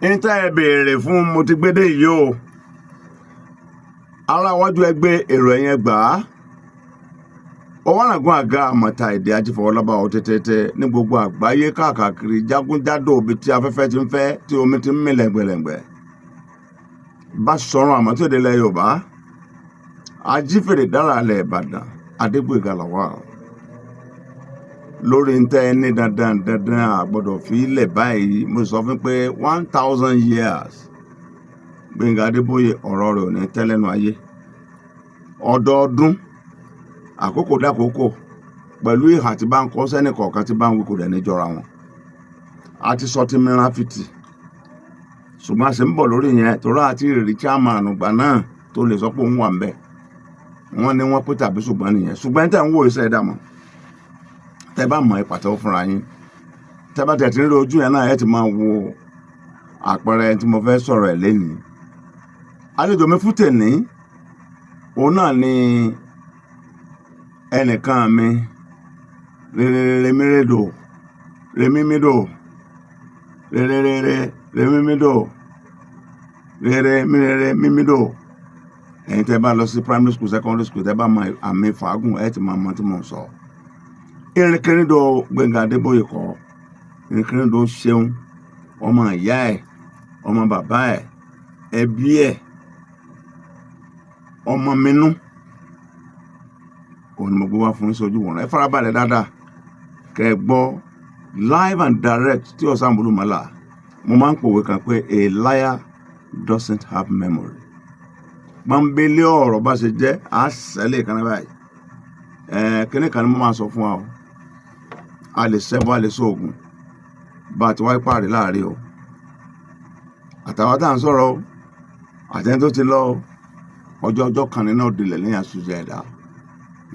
níta ẹ béèrè fún mo ti gbé dé yìí o ara iwájú ẹgbẹ́ èrò ẹ̀yẹn gbà á ọwọ́nàgún àga àmọ̀ta èdè ajífọwọ́lábà ọ̀tẹ̀tẹ̀tẹ̀ ní gbogbo àgbáyé káàkiri jágúnjádò òbí tí afẹ́fẹ́ ti ń fẹ́ tí omi ti ń mì lẹ́gbẹ̀lẹ́gbẹ̀ bá sọ̀rọ̀ àmọ́tí òde ilẹ̀ Yorùbá ajífèrè dára alẹ́ Ìbàdàn Adégbóyèga Lawal lórí ntẹ́ ní dandan àgbọ̀dọ̀ fi ilẹ̀ báyìí mo sọ fún pé 1000 years Gbénga Adébóyè ọ̀rọ̀ rẹ̀ ò ní tẹ́lẹ̀nu ayé ọdọọdún àkókò dákòókò pẹ̀lú ìhà tí bá ń kọ́ sẹ́nì kọ̀ọ̀kan tí bá ń wí kò dẹ̀ ní jọra wọn a ti sọ ti mìíràn fìtì ṣùgbọ́n a sì ń bọ̀ lórí yẹn torí àti ìrírí chairman àgbà náà tó lè sọ pé òun wà ń bẹ̀ wọ́n ní wọ́n pé tàbí ṣùgbọ́n nìyẹn ṣùgbọ́n tẹ̀ ń wò iṣẹ́ ẹ̀dá mọ́ tẹ́ bá mọ̀ ìpàtẹ́wọ́ fúnra yín tẹ́ bá tẹ̀ tí ń rí ojú yẹn náà ẹ̀ ti máa wo àpẹẹrẹ tí mo fẹ́ sọ̀rọ̀ ẹ̀ lénìí àlejò mi fún tèní òun náà ni ẹnìkan mi rèmírédò rèmímídò rèmímídò rèmímídò ẹ̀yin tẹ́ bá lọ sí primary school secondary school tẹ́ bá mọ àmì fàágùn ẹ̀ ti máa mọ tí mo sọ ìrìnkìrìndò Gbénga Adébóyè kọ ìrìnkìrìndò ṣeun ọmọ ìyá ẹ̀ ọmọ bàbá ẹ̀ ẹbí ẹ̀ ọmọ minú òun ni mo gbé wá fún ìṣojú wọ̀nà ẹ farabalẹ̀ dáadáa kẹ́ ẹ gbọ́ live and direct tí ọ̀sán bolúmọ́lá mo máa ń pòwe kan pé a liar doesn't have memory gbàǹbélé ọ̀rọ̀ bá ṣe jẹ́ àṣẹlẹ̀ kan báyìí kíní kan ni mo máa sọ fún wa o a lè ṣẹ́bọ̀ a lè sóògùn bá a ti wáyé pààrí láàrin o àtàwọn tá à ń sọ̀rọ̀ o àtẹni tó ti lọ ọjọ́ kan nínú òdìlẹ̀ lẹ́yìn àṣùjẹ ẹ̀dá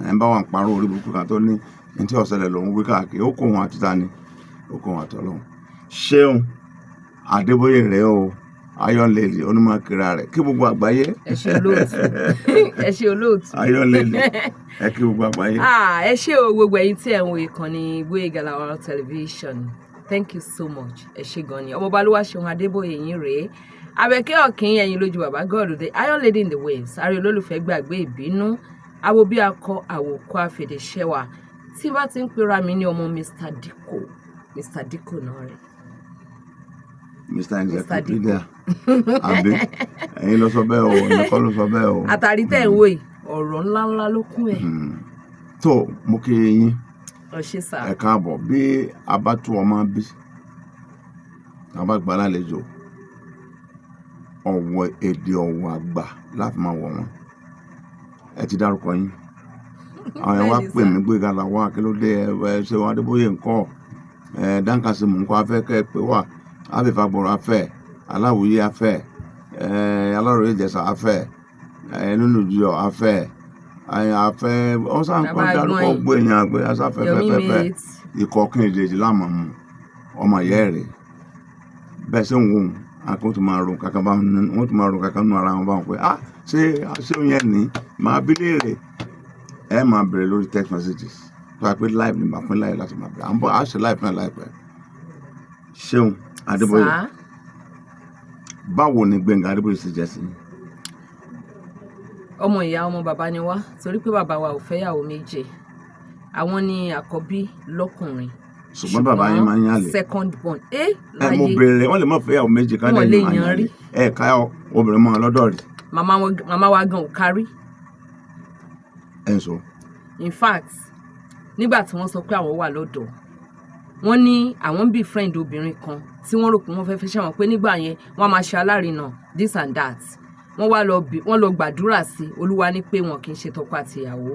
ẹ̀ ń bá wọn parọ́ orí burúkú kan tó ní ní tí ọ̀sẹ̀lẹ̀ lòún wí káàkiri ó kó wọn àti tani ó kó wọn àtọ́lọ́hún Ṣeun Adébóyè rẹ̀ o ayọ̀lẹ̀lì onímọ̀ kíra rẹ̀ kí gbogbo àgbáyé ẹ ṣé olóòtú ayọ̀lẹ̀lì ẹ kí gbogbo àgbáyé. ẹ ṣé o gbogbo ẹ̀yin tí ẹ ń wo ìkànnì Gbóyèga Lawal television thank you so much ẹ ṣé gan ni ọmọọba Olúwaṣeun Adébóyè yín rèé Àbẹ̀kẹ́ Ọ̀kín ẹ̀yin lójú bàbá gọ́ọ̀dùdẹ Iron Lady in the waves àrí olólùfẹ́ gbàgbé ìbínú awo bí akọ àwòkọ àfẹ̀dẹ̀ṣẹwà tí bá ti ń pera mi ní ọmọ Mr. Dikko náà rẹ̀. Mr. Encyclopedia àbí ẹ̀yin ló sọ bẹ́ẹ̀ o ẹ̀yin ló sọ bẹ́ẹ̀ o. àtàrí tẹ̀ ń wò yìí ọ̀rọ̀ ńláńlá ló kún ẹ̀. tó mo kí yín ọ̀ṣẹ́ sà. ẹ káàbọ̀ bí a bá tú ọmọ bí a bá gbà lálejò ọ̀wọ̀ èdè ọ̀wọ̀ àgbà láti máa wọ̀ wọ́n ẹ ti dárúkọ yín àwọn ẹ̀ wá pè mí Gbénga Lawal kí ló dé ẹ ṣe wọn Adébóyè ńkọ́ ẹ dáńkàsí mò ń kọ́ afẹ́ kẹ́ ẹ pé wà Abífagbọ̀rọ̀ afẹ́ Aláwìyé afẹ́ Aláròyé Ìjẹ̀ṣà afẹ́ nínú ìjọ afẹ́ ọ̀sán kan dárúkọ gbẹ̀yìn àgbẹ̀ asáfẹ́fẹ́fẹ́ ikọ̀ kìnìdèjì láàmú ọmọ ìyá rẹ̀ bẹ́ẹ̀ ṣe ń wò àkó tó máa ro kankan bá wọn tó máa ro kankan nù ara wọn bá wọn pé ṣé òun yẹn ní máa bí léèrè ẹ máa bèrè lórí text messages tó a pé live ní màá fún láyé láti máa bèrè à ń bọ̀ á ṣe live náà láìpẹ́ Ṣeun Adébóyè báwo ni Gbénga Adébóyè ṣe jẹ́ sí i. ọmọ ìyá ọmọ bàbá ni wá torí pé bàbá wa ò fẹ́yàwó méje àwọn ni àkọ́bí lọ́kùnrin ṣùgbọ́n bàbá yín máa ń yàn lè second born láyé mo bèrè wọ́n lè má fẹ́yàwó méje ká lẹ́yìn máa yàn lè ká obìnrin mọ́ lọ́dọ̀ rí. màmá wa gan ò kárí. ẹ̀ ń sọ. in fact nígbà tí wọ́n sọ pé àwọn wà lọ́dọ̀ wọ́n ní àwọn bí friend obìnrin kan tí wọ́n rò pé wọ́n fẹ́ fẹ́ ṣàwọn pé nígbà yẹn wọ́n máa ṣe alárinà this and that wọ́n lọ gbàdúrà sí Olúwa ní pé wọn kì í ṣe tọkọ àtìyàwó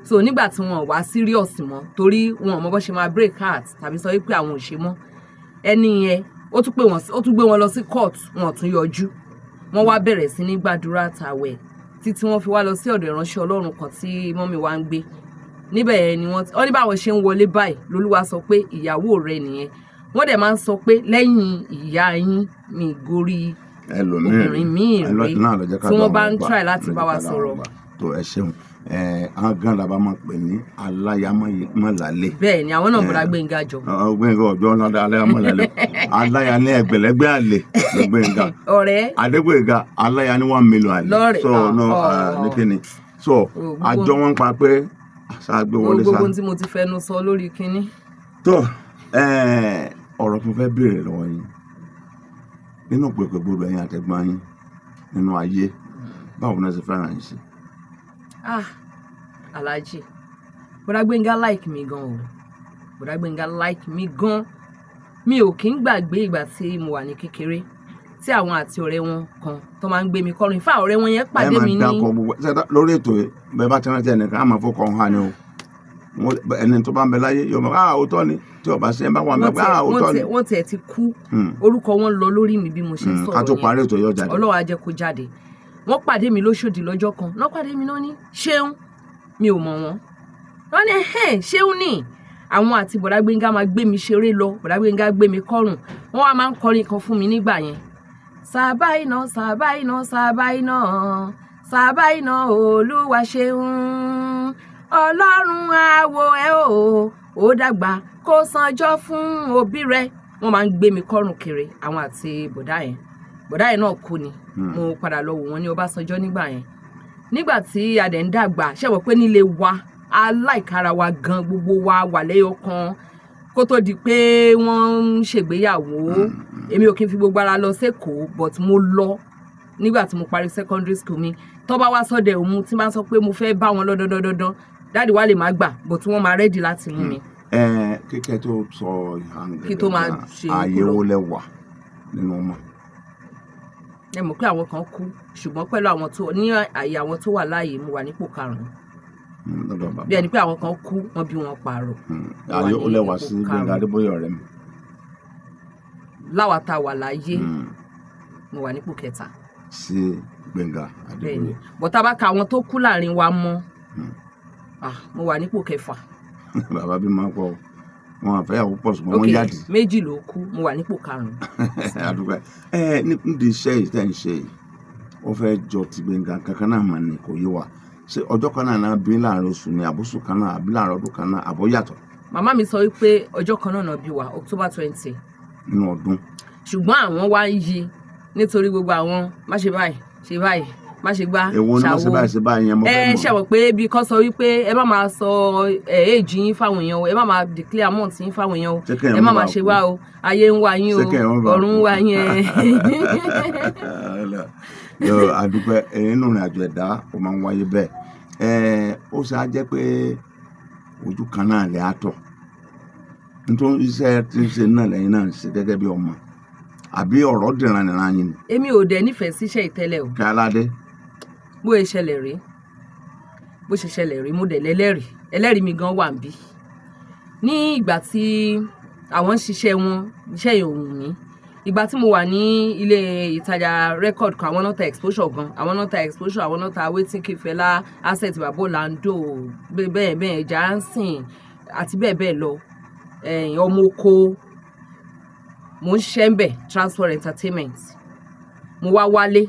so nígbà tí wọn wá serious mọ́ torí wọn mọ bó ṣe máa break heart tàbí sọ wípé àwọn ò ṣe mọ́ ẹni yẹn ó tún gbé wọn lọ sí court wọn ò tún yọjú wọ́n wá bẹ̀rẹ̀ sí ní gbàdúrà tàwẹ̀ títí wọ́n fi wá lọ sí ọ̀dọ̀ ìránṣẹ́ Ọlọ́run kan tí mọ́mì wa ń gbé níbẹ̀ yẹn ni wọ́n ní báwọn ṣe ń wọlé báyìí lolúwa sọ pé ìyàwó rẹ nìyẹn wọ́n dẹ̀ máa ń sọ pé lẹ́yìn ìyá yín mi gorí obìnrin míì rí tí wọ́n bá ń try láti bá wa sọ̀rọ̀. tó ẹ ṣeun àwọn gan la bá máa pè ní aláyàmọ̀lálẹ̀. bẹ́ẹ̀ ni àwọn náà bọ̀dá Gbénga jọ. Gbénga ọjọ́ náà aláyàmọ̀lálẹ̀ aláya ní ẹgbẹ̀lẹ́gbẹ̀ àlè Gbénga ọ̀rẹ́ Adégbénga aláya ní 1 million àlè lọ́rẹ̀ so no ní kíni so àjọ wọn pa pé ṣáàgbé wọlé gbogbo tí mo ti fẹnu sọ lórí kíní. tó ọ̀rọ̀ tó fẹ́ béèrè lọ́wọ́ yín nínú pèpè gbogbo ẹ̀yin àtẹ̀gbọ́n yín nínú ayé báwo náà ṣe fẹ́ràn yín sí. Alhaji bọ̀dá Gbénga like mi gan o bọ̀dá Gbénga like mi gan. Mi ò kí ń gbàgbé ìgbà tí mo wà ní kékeré tí àwọn àti ọ̀rẹ́ wọn kan tó máa ń gbé mi kọrin fún ọ̀rẹ́ wọn yẹn pàdé mi ní. ẹ máa dákọ̀ gbogbo lórí ètò bẹ́ẹ̀ bá tẹ́lẹ̀ tẹ́lẹ̀ nìkan á máa fọkàn hàn ni o ẹni tó bá ń bẹ láyé yóò máa òótọ́ ni tí ọba ṣe ń bá wọn bẹ òótọ́ ni. wọ́n tiẹ̀ ti kú orúkọ wọn lọ lórí mi bí mo ṣe sọ̀rọ̀ yẹn ká tó parí ètò yóò jáde. Ọlọ́run á jẹ́ kó jáde. Wọ́n pàdé mi lóṣòdì lọ́jọ́ kan náà pàdé mi náà ní Ṣeun mi ò mọ̀ wọ́n ní Ṣeun ní àwọn àti bọ̀dá Gbénga máa gbé mi ṣeré lọ bọ̀dá Gbénga gbé mi kọ́rùn wọ́n wá máa ń kọrin kan fún mi nígbà yẹn. Sàbáìnà sàbáìnà sàbáìnà sàbáìnà Olúwa ṣeun Ọlọ́run àwò ẹ ó dàgbà kó sanjọ́ fún òbí rẹ̀. Wọ́n máa ń gbé mi kọ́rùn kiri àwọn àti bọ̀dá yẹn náà kú ni mo padà lọ wò wọ́n ní Ọbásanjọ́ nígbà yẹn. Nígbà tí a dẹ̀ ń dàgbà ṣe wọ́n pé nílé wa aláìkára wa gan gbogbo wa wà lẹ́yọ kan kó tó di pé wọ́n ń ṣègbéyàwó. Èmi ò kí n fi gbogbo ara lọ sẹ́kọ̀ọ́ but mo lọ nígbà tí mo parí secondary school mi tó bá wá sọ́dẹ̀ òmu tí máa sọ pé mo fẹ́ bá wọn lọ́dọọdọọdọọdọ dáàdi wa lè má gbà but wọ́n máa rẹ́dì láti mú mi. kíkẹ́ tó sọ kí tó máa ṣe ààyè wo lẹ wà nínú ọmọ. ẹ mọ̀ pé àwọn kan kú ṣùgbọ́n pẹ̀lú àwọn tó ní àyè àwọn tó wà láàyè mo wà nípò 5. bí ẹni pé àwọn kan kú wọ́n bí wọn pààrọ̀. ààyè ó lẹ́wà sí Gbénga Adébóyè ọ̀rẹ́ mi. láwa tá a wà láàyè mo wà nípò 3. sí Gbénga Adébóyè. bọ́tà bá ka àwọn tó kú láàrin wa mọ́ mo wà nípò 6. bàbá bí máa pọ̀ wọn àfẹ́yàwó pọ̀ ṣùgbọ́n wọ́n yáàdì. 2 ló kú mo wà nípò 5. àdúgbò nídìí iṣẹ́ yìí tẹ̀ ń ṣe yìí ó fẹ́ jọ ti Gbénga kankan náà mà ní kò yé wa ṣé ọjọ́ kan náà bí láàrin oṣù ní àbóṣù kan náà àbí láàrin ọdún kan náà àbó yàtọ̀. màmá mi sọ wípé ọjọ́ kan náà bí wa October 20. nínú ọdún. ṣùgbọ́n àwọn wá ń yí nítorí gbogbo àwọn má ṣe báyìí ṣe báyìí má ṣe gbá èwo ni má ṣe báyìí ṣe báyìí yẹn mo fẹ́ mọ̀. ṣe wọ̀ pé bí kò sọ wípé ẹ má máa sọ èjì yín fáwọn èèyàn o ẹ má máa declare month yín fáwọn èèyàn o ẹ má máa ṣe wá o ayé ń wá yín o ọ̀run ń wá yín yóò àdúpẹ́ nínú ìrìn àjò ẹ̀dá ó máa ń wáyé bẹ́ẹ̀ ó ṣe á jẹ́ pé ojú kan náà lè àtọ̀ nítorí iṣẹ́ tí ń ṣe náà lẹ́yìn náà ń ṣe gẹ́gẹ́ bí ọmọ àbí ọ̀rọ̀ dìran nìran yín ni. èmi ò dẹ̀ nífẹ̀ẹ́ síṣẹ́ ìtẹ́lẹ̀ o. kí aládé. bó ṣe ṣẹlẹ̀ rí mo dẹ̀ lẹ́lẹ́rìí ẹlẹ́rìí mi gan wà ń bí. ní ìgbà tí àwọn ń ṣiṣẹ́ wọn iṣẹ́ yẹn ò wù mí ìgbà tí mo wà ní ilé ìtajà record kan àwọn náà ta exposure gan àwọn náà ta exposure àwọn náà ta wetin Kifẹlá asset babo lando bẹ́ẹ̀ bẹ́ẹ̀ Jansen àti bẹ́ẹ̀ bẹ́ẹ̀ lọ ọmọ oko mo ń ṣiṣẹ́ ń bẹ̀ Transfer Entertainment mo wá wálé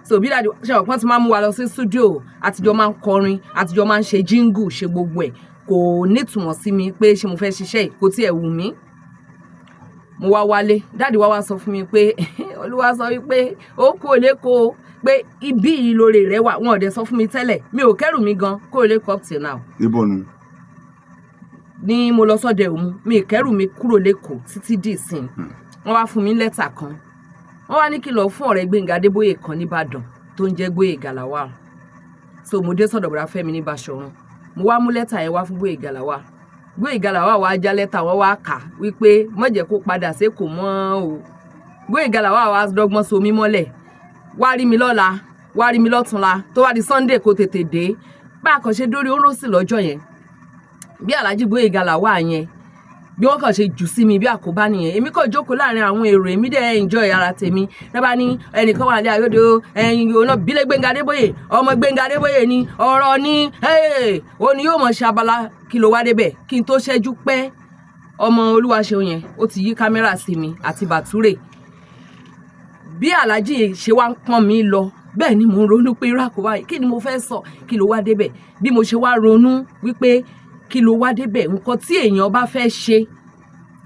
so bí dáadé ṣe ọ̀pọ̀ tí máa ń mú wa lọ sí studio àtijọ́ máa ń kọrin àtijọ́ máa ń ṣe jingle ṣe gbogbo ẹ̀ kò nítumọ̀ sí mi pé ṣé mo fẹ́ ṣiṣẹ́ yìí kò tiẹ̀ wù mí mo wá wálé dáàdi wá sọ fún mi pé Olúwa sọ wípé ó kú Èkó pé ibi yìí lóore rẹ wà wọn ò dẹ̀ sọ fún mi tẹ́lẹ̀ mi ò kẹ́rù mi gan kó Èkó up till now. ibo nu. ní mo lọ sọ́dẹ̀ òmu mi kẹ́rù mi kúrò lẹ́kọ̀ọ́ títí dì ìsìn wọ́n wá fún mi lẹ́tà kan wọ́n wá ní kí n lọ fún ọ̀rẹ́ Gbénga Adébóyè kan nìbàdàn tó ń jẹ́ Gbóyèga Lawal so mo dé sọ́dọ̀ bọ̀dá Fẹ́mi ní Báṣọ̀run mo wá mú lẹ́tà yẹn wá fún Gbóyèga Lawal Gbóyèga Lawal wá já lẹ́tà wọ́n wá kà wípé má jẹ́ kó padà sékòó mọ́ o Gbóyèga Lawal wá dọ́gbọ́n so mí mọ́lẹ̀ wá rí mi lọ́la wá rí mi lọ́túnla tó wá di Sunday kó tètè dé bá a kàn ṣe dórí Orosi lọ́jọ́ yẹn bí Alhaji Gbóyèga Lawal yẹn bí wọ́n kàn ṣe jù sí mi bí àkóbá nìyẹn èmi kàn jókòó láàrin àwọn èrò èmi dẹ̀ enjoy ara tèmi lẹ́bàá ní ẹnìkan wà ní ayọ́dọ̀ ẹ̀yìn ọ̀nà bílẹ̀ Gbénga Adébóyè ọmọ Gbénga Adébóyè ni ọ̀rọ̀ ni ó ní yóò mọ̀ ṣe abala kí ló wá débẹ̀ kí n tó ṣẹ́jú pẹ́ ọmọ Olúwaṣeun yẹn ó ti yí kámẹ́rà sí mi àti Bàtúrè bí Alhaji ṣe wá ń pọ́n mi lọ bẹ́ẹ̀ ni mo ń ronú pé irú àkóbá yìí kí ni mo fẹ́ sọ kí ló wá débẹ̀ bí mo ṣe wá ronú wípé kí ló wá débẹ̀ nǹkan tí èèyàn bá fẹ́ ṣe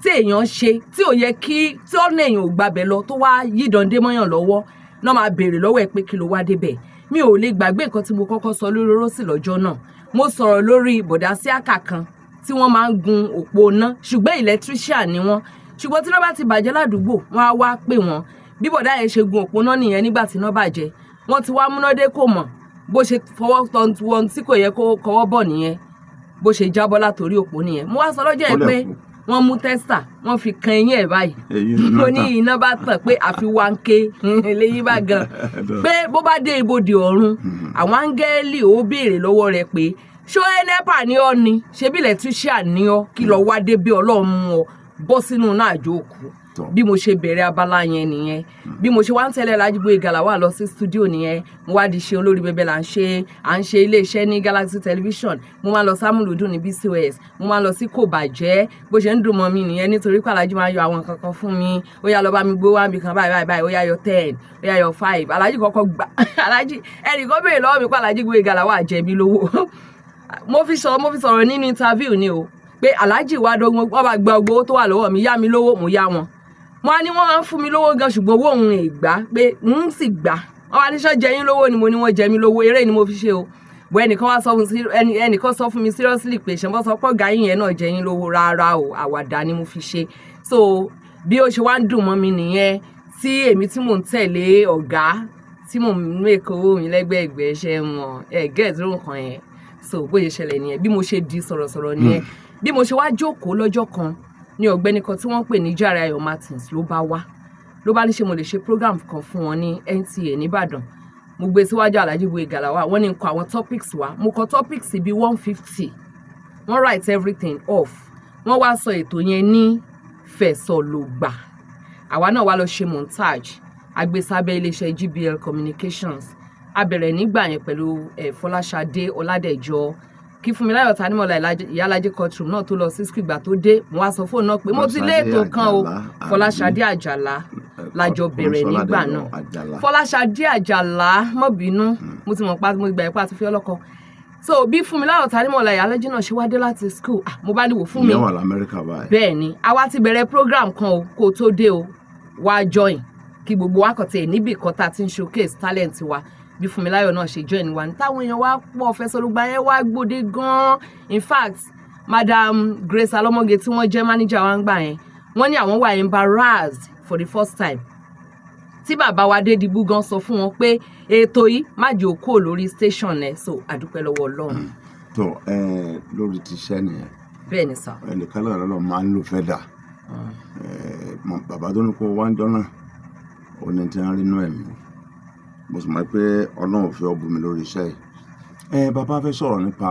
tí èèyàn ṣe tí ò yẹ kí tí ọ̀nà èèyàn ò gbàbẹ̀ lọ tó wá yídande mọ́yàn lọ́wọ́ náà máa béèrè lọ́wọ́ ẹ pé kí ló wá débẹ̀ mi ò lè gbàgbé nǹkan tí mo kọ́kọ́ sọ lórí Rósì lọ́jọ́ náà mo sọ̀rọ̀ lórí bọ̀dá síákà kan tí wọ́n máa ń gun òpó iná ṣùgbọ́n electrician ni wọ́n ṣùgbọ́n tí iná bá ti bàjẹ́ ládùúgbò wọ́n á wá pè wọ́n bí bọ̀dá yẹn ṣe gun òpó iná nìyẹn nígbà tí iná bàjẹ́ wọ́n ti wá múnádé kò mọ̀ bó ṣe fọwọ́ tọ́ wọn tí kò yẹ kó kọwọ́ bọ̀ nìyẹn bó ṣe jábọ́ látòrí òpó nìyẹn mo wá sọ lọ́jọ́ yẹn pé wọ́n mú tẹ́sà wọ́n fi kan eyín ẹ̀ báyìí mo ní iná bá tàn pé àfi wá ń ké léyìn bá gan pé bó bá dé ibodè ọ̀run àwọn áńgẹ́lì ó béèrè lọ́wọ́ rẹ̀ pé ṣó NEPA ní ọ ni ṣebí electrician ní ọ kí lọ wá dé bí Ọlọ́run mú ọ bọ́ sínú náà àjókù bí mo ṣe bẹ̀rẹ̀ abala yẹn nìyẹn bí mo ṣe wá ń tẹ̀lé Alhaji Gboyega Lawal lọ sí studio nìyẹn mo wá di ṣe olórí bẹbẹ à ń ṣe iléeṣẹ́ ní Galaxy Television mo máa lọ sámúlùdùn ní BCOS mo máa lọ sí kò bàjẹ́ bó ṣe ń dùn mọ́ mi nìyẹn nítorí pé Alhaji máa yọ àwọn kankan fún mi ó yá lọ bá mi gbé wá mi kan báyìí ó yá yọ 10 ó yá yọ 5 Alhaji kọ́kọ́ gbà Alhaji ẹnìkan béèrè lọ́wọ́ mi pé Alhaji Gboyega Lawal jẹ mí lówó mo fi sọ̀rọ̀ nínú interview ni o pé Alhaji wá dọ́gbọ́n wọ́n bá gba owó tó wà lọ́wọ́ mi yá mi lówó mo yá wọn wọ́n á ní wọ́n máa ń fún mi lówó gan ṣùgbọ́n owó òun ìgbà pé ń sì gbà wọ́n wá ní sọ jẹ yín lówó ni mo ní wọ́n jẹ mí lówó eré ni mo fi ṣe o bọ ẹnìkan sọ fún mi seriously pé ṣe wọ́n sọ pé ọ̀gá yín yẹn náà jẹ yín lówó rárá o àwàdà ni mo fi ṣe so bí ó ṣe wá ń dùn mọ́ mi nìyẹn tí èmi tí mò ń tẹ̀lé ọ̀gá tí mò ń mèkó owó mi lẹ́gbẹ̀ẹ́gbẹ́ ṣe wọn gẹ́ẹ̀dúró nǹkan yẹn so bó ṣe ṣẹlẹ̀ nìyẹn bí mo ṣe di sọ̀rọ̀sọ̀rọ̀ nìyẹn bí mo ṣe wá jókòó lọ́jọ́ kan ní ọ̀gbẹ́ni kan tí wọ́n pè ní Jare Ayọ̀ Martins ló bá wá ló bá ní ṣe mo lè ṣe program kan fún wọn ní NTA nìbàdàn mo gbé síwájú Alhaji Gboyega Lawal wọ́n ní n kọ àwọn topics wá mo kọ topics bíi 150 wọ́n write everything off wọ́n wá sọ ètò yẹn ní fẹ̀sọ̀lògbà àwa náà wá lọ ṣe montage agbésábẹ́ iléeṣẹ́ GBL Communications a bẹ̀rẹ̀ nígbà yẹn pẹ̀lú Fọláṣadé Ọládẹ̀jọ kí Fúnmiláyọ̀ Tanímọ̀lá Ìyálájé courtroom náà tó lọ sí school ìgbà tó dé mo wá sọ fóònù náà pé mo ti lé ètò kan o Fọláṣadé Àjàlá lájọ bẹ̀rẹ̀ nígbà náà Fọláṣadé Àjàlá mọ́ bínú mo ti mọ̀ pa mo gbà ipá àti fi ọlọ́kọ so bí Fúnmiláyọ̀ Tanímọ̀lá Ìyálájé náà ṣe wá dé láti school mo bá níwò fún mi bẹ́ẹ̀ ni àwa ti bẹ̀rẹ̀ program kan o kó tó dé o wá join kí gbogbo wa kàn tẹ̀ níbì kan tá a ti ń showcase talent wa bí Fúnmiláyọ̀ náà ṣe join wa ní táwọn èèyàn wá pọ̀ Fẹ̀sọ̀lògbà yẹn wá gbòde gan-an in fact Madam Grace Alọ́mọge tí wọ́n jẹ́ manager wa ń gbà yẹn wọ́n ní àwọn wà embarrassed for the first time tí bàbá wa Adédìbú gan sọ fún wọn pé ètò yìí má jẹ́ òkú lórí station ẹ̀ so àdúpẹ́ lọ́wọ́ Ọlọ́run. tó lórí ti iṣẹ́ nìyẹn bẹ́ẹ̀ ni sà ẹnìkan lọ́rọ̀ máa ń lò fẹ́ dà bàbá tó ní kó wá ń jọ náà ó ní tí wọ́n rí inú ẹ̀mí mo sì mọ̀ pé Ọlọ́run fi ọbùn mi lórí iṣẹ́ yìí bàbá fẹ́ sọ̀rọ̀ nípa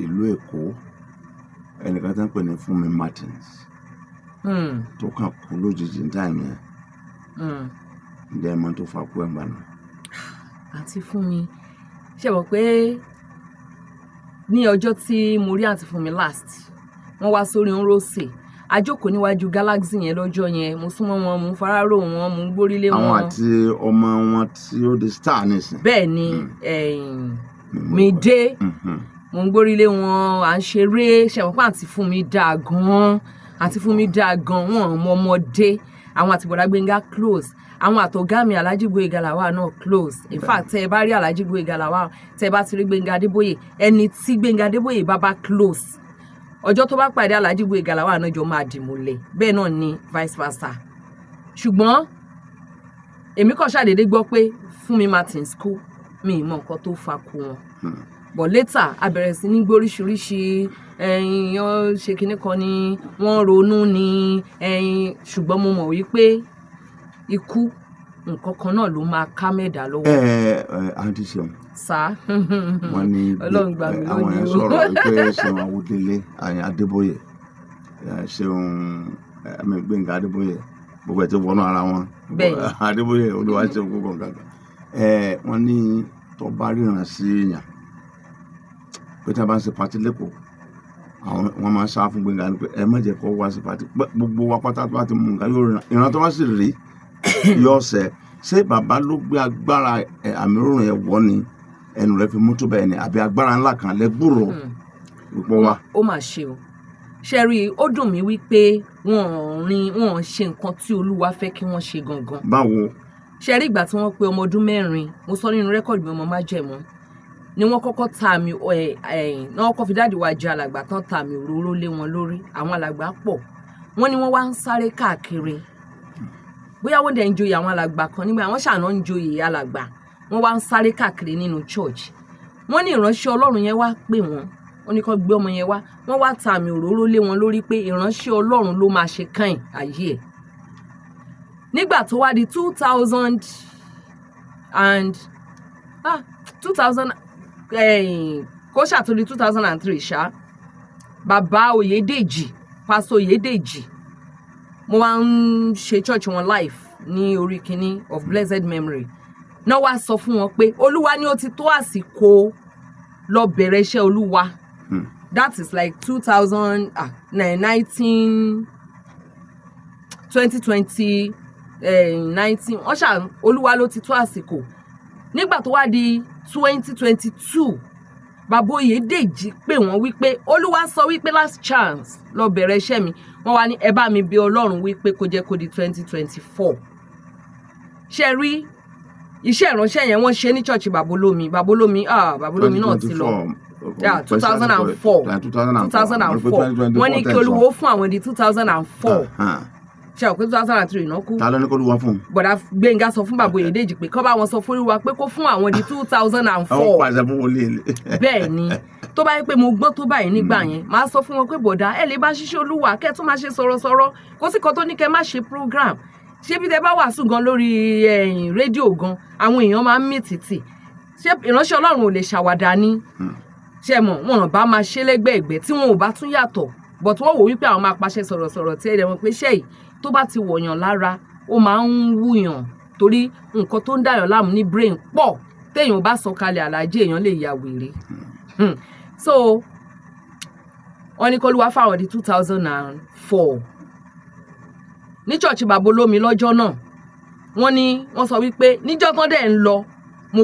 ìlú Èkó ẹnìkan tí wọ́n pè ní Fúnmi Martins tó kàn kú lójijì ní táìmù yẹn ǹjẹ́ ẹ mọ̀ tó fà kú ẹ̀ ń gbà náà. àti Fúnmi ṣe mọ̀ pé ní ọjọ́ tí mo rí àti Fúnmi last wọ́n wá sórí Rósì àjókòó níwájú Galaxy yẹn lọ́jọ́ yẹn mo súnmọ́ wọn mo farárò wọn mo ń gbórílé wọn. àwọn àti ọmọ wọn tí ó di star nísìn. bẹ́ẹ̀ ni Mide mo ń gbórílé wọn à ń ṣeré ṣẹ̀wọ̀n pé àǹtí Fúnmi dáa gan-an àǹtí Fúnmi dáa gan-an wọn ọmọ ọmọdé àwọn àti bọ̀dá Gbénga close àwọn àtọ̀gá mi Alhaji Gboyega Lawal náà close in fact tẹ́ ẹ bá rí Alhaji Gboyega Lawal tẹ́ ẹ bá ti rí Gbénga Adébóyè ẹni tí Gbénga Adébóyè bá close ọjọ́ tó bá pàdé Alhaji Gboyega Lawal náà jọ máa dìmúlẹ̀ bẹ́ẹ̀ náà ni vice versa ṣùgbọ́n èmi kàn ṣàdédé gbọ́ pé Fúnmi Martins kú mi ì mọ nǹkan tó fa kú wọn but later a bẹ̀rẹ̀ sí ní gbóríṣiríṣi wọ́n ṣe kinní kan ni wọ́n ronú ni ṣùgbọ́n mo mọ̀ wípé ikú nǹkan kan náà ló máa ká mẹ́ẹ̀dá lọ́wọ́. àǹtí Ṣeun sá wọ́n ní àwọn yẹn sọ̀rọ̀ wípé Ṣeun Awódélé Adébóyè Ṣeun Gbénga Adébóyè gbogbo ẹ̀ ti wọnú ara wọn Adébóyè Olúwaṣeun gbogbo nǹkan wọ́n ní tó bá ríran sí èèyàn pé tí a bá ń ṣe pàtí lẹ́kọ̀ọ́ wọ́n máa ń sá fún Gbénga pé ẹ má jẹ́ kó wá sí pàtí gbogbo wa pátá tó bá ti mú nǹkan yóò ìran tó bá sì rí yóò ṣẹ ṣé bàbá ló gbé agbára àmì òróró yẹn wọ̀ ni ẹnu rẹ̀ fi mú tó bẹ́ẹ̀ ni àbí agbára ńlá kan lẹ gbúrò púpọ̀ wa. ó mà ṣe o ṣe rí i ó dùn mí wípé wọn ṣe nǹkan tí Olúwa fẹ́ kí wọ́n ṣe gangan. báwo. ṣe rí ìgbà tí wọ́n pé ọmọ ọdún 4 mo sọ nínú rẹ́kọ̀dì mi ọmọ májẹ̀mú ni wọ́n kọ́kọ́ ta àmì náà kọ́ fi dáàdì wa jẹ alàgbà tán ta àmì òróró lé wọn lórí àwọn alàgbà pọ̀ wọ́n ní wọ́n wá ń sáré káàkiri bóyá wọ́n dẹ̀ ń joyè àwọn alàgbà kan nígbà wọ́n ṣàná ń joyè alàgbà wọ́n wá ń sáré káàkiri nínú church wọ́n ní ìránṣẹ́ Ọlọ́run yẹn wá pè wọ́n ní kó gbé ọmọ yẹn wá wọ́n wá ta àmì òróró lé wọn lórí pé ìránṣẹ́ Ọlọ́run ló máa ṣe kàn ayé ẹ̀ nígbà tó wá di 2000 kó ṣàtúndì 2003 ṣá bàbá Oyèdèjì pásítọ̀ Oyèdèjì mo wá ń ṣe church wọn live ní orí kínní of blessed memory náà wá sọ fún wọn pé Olúwa ní ó ti tó àsìkò lọ bẹ̀rẹ̀ iṣẹ́ Olúwa that is like 2019 2020 19 wọ́n ṣá Olúwa ló ti tó àsìkò nígbà tó wá di 2022 bàbá Oyèdèjì pè wọ́n wípé Olúwa sọ wípé last chance lọ bẹ̀rẹ̀ iṣẹ́ mi wọ́n wá ní ẹ bá mi bí Ọlọ́run wípé kó jẹ́ kó di 2024 ṣe rí iṣẹ́ ìránṣẹ́ yẹn wọ́n ṣe ní church Babolómi náà ti lọ 2004 wọ́n ní kí Olúwa fún àwọn di 2004 ṣe àwọn pé 2003 náà kú. ta ló ní kó Olúwa fún un. bọ̀dá Gbénga sọ fún bàbá Oyèdèjì pé kọ́ bá wọn sọ fún Olúwa pé kó fún àwọn di 2004. àwọn pàṣẹ fún wọlé. bẹ́ẹ̀ ni tó bá yẹ pé mo gbọ́ tó báyìí nígbà yẹn máa sọ fún wọn pé bọ̀dá ẹ lè bá ṣiṣẹ́ Olúwa kẹ́ tún máa ṣe sọ̀rọ̀sọ̀rọ̀ kó sì kan tó ní kẹ́ má ṣe program ṣé bí tẹ bá wàásù gan lórí rédíò gan àwọn èèyàn máa ń mì tìtì ṣé ìránṣẹ́ Ọlọ́run ò lè ṣàwàdà ni ṣe mọ̀ wọn bá máa ṣe lẹ́gbẹ̀ẹ́gbẹ́ tí wọn ò bá tún yàtọ̀ but wọ́n wò wípé àwọn máa pàṣẹ sọ̀rọ̀sọ̀rọ̀ tí ẹ̀rẹ̀ wọn pé ṣé yìí tó bá ti wọ̀yàn lára ó máa ń wúyàn torí nǹkan tó ń dàyàn láàmú ní brain pọ̀ téèyàn bá sọ kalẹ̀ àlàjì èèyàn lè ya wèrè so wọ́n ní kó Olúwa fáwọn di 2004 ní church Babolómi lọ́jọ́ náà wọ́n sọ wípé níjọ́ tán dẹ̀ ń lọ mo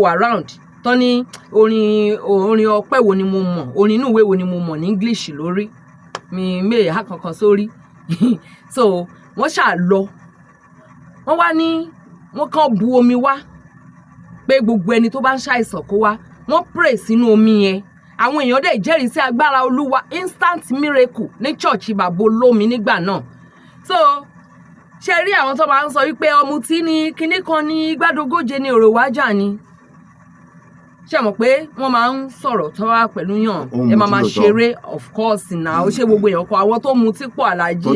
wà round tán ní orin ọpẹ́ wo ni mo mọ̀ orin inú ìwé wo ni mo mọ̀ ní English lórí mi mẹ́ẹ̀ẹ́ kankan sórí so wọ́n ṣáà lọ wọ́n wá ní wọ́n kàn bu omi wá pé gbogbo ẹni tó bá ń ṣàìsàn kó wá wọ́n pray sínú omi yẹn àwọn èèyàn dẹ̀ jẹ́rìí sí agbára Olúwa instant miracle ní church Babolómi nígbà náà so ṣe rí àwọn tó máa ń sọ wípé ọ̀mùtí ni kinní kan ní gbádogóje ní ọ̀rọ̀ wájà ni ṣe mọ̀ pé wọ́n máa ń sọ̀rọ̀ tó wá pẹ̀lú yàn ẹ máa ṣeré of course náà ó ṣe gbogbo èèyàn kan àwọn tó mutí pọ̀ àlàjì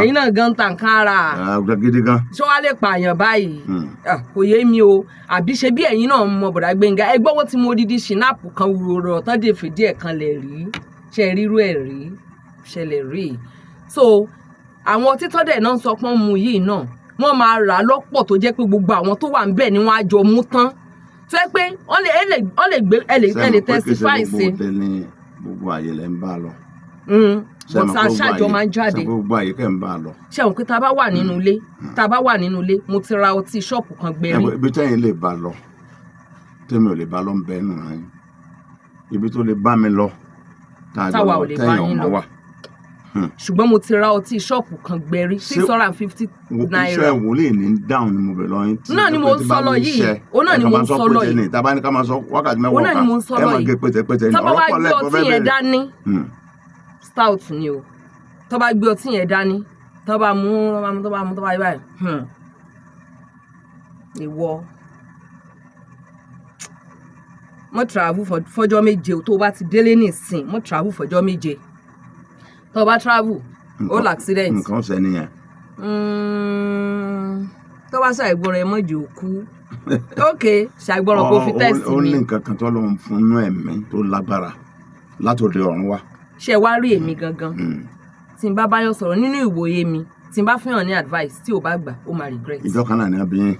ẹ̀yin náà gan tàn kára ṣé wàá lè pààyàn báyìí kò yé mi o àbí ṣe bí ẹ̀yin náà mọ bọ̀dá Gbénga ẹ gbọ́wọ́ tí mo dídí ṣìnáàpù kan wúrọ̀ tán dé fìdí ẹ̀ kan lẹ̀ rí ṣe rírú ẹ̀ rí ṣẹlẹ̀ rí so àwọn títọ́dẹ̀ náà sọ pé wọ́n mu yìí náà wọ́n máa rà á lọ́pọ̀ tó jẹ́ pé gbogbo àwọn tó wà ń bẹ̀ ni wọ́n á jọ mú tán tó yẹ pé wọ́n lè gbé ẹ lè testify sí. gbogbo àyè lẹ ń bá a lọ. bọ́sà ṣáàjọ máa ń jáde. gbogbo àyè kẹ́ ń bá a lọ. ṣé àwọn pé tá a bá wà nínú ilé mo ti ra ọtí ṣọ́ọ̀pù kan gbẹ̀rí. ibi tẹ́yìn lè bá a lọ tẹ́mi ò lè bá a lọ ń bẹ́ẹ̀ nù náà ibi tó lè bá mi lọ táwa ò lè bá yín lọ ṣùgbọ́n mo ti ra ọtí ṣọ́ọ̀pù kan gbẹ̀rí 650 naira. iṣẹ́ ìwòlè ní dáhùn ni mo bẹ̀ lọ yín. náà ni mo ń sọ lọ yìí òun náà ni mo ń sọ lọ yìí. tàbá ní ká máa sọ wákàtí mẹ́wàá òun náà ni mo ń sọ lọ yìí. tọ́ba wá gbé ọtí yẹn dání stout ni o tọ́ba gbé ọtí yẹn dání tọ́ba mú tọ́ba yí báyìí ìwọ mo travel fọjọ́ méje tó bá ti délé nísìn mo travel fọjọ́ méje tó bá travel ó lọ accident. nǹkan ṣe nìyẹn. tó bá ṣàìgbọràn ẹ mọ̀jì òkú ok ṣàìgbọràn kò fi test mi. ó ní nǹkan kan tó lọ́n fún inú ẹ̀mí tó lágbára látòdì ọ̀run wá. ṣe wá rí èmi gangan tí n bá báyọ̀ sọ̀rọ̀ nínú ìwòye mi tí n bá fún yàn ní advice tí ò bá gbà ó máa regret. ìjọ kan náà ní abiyín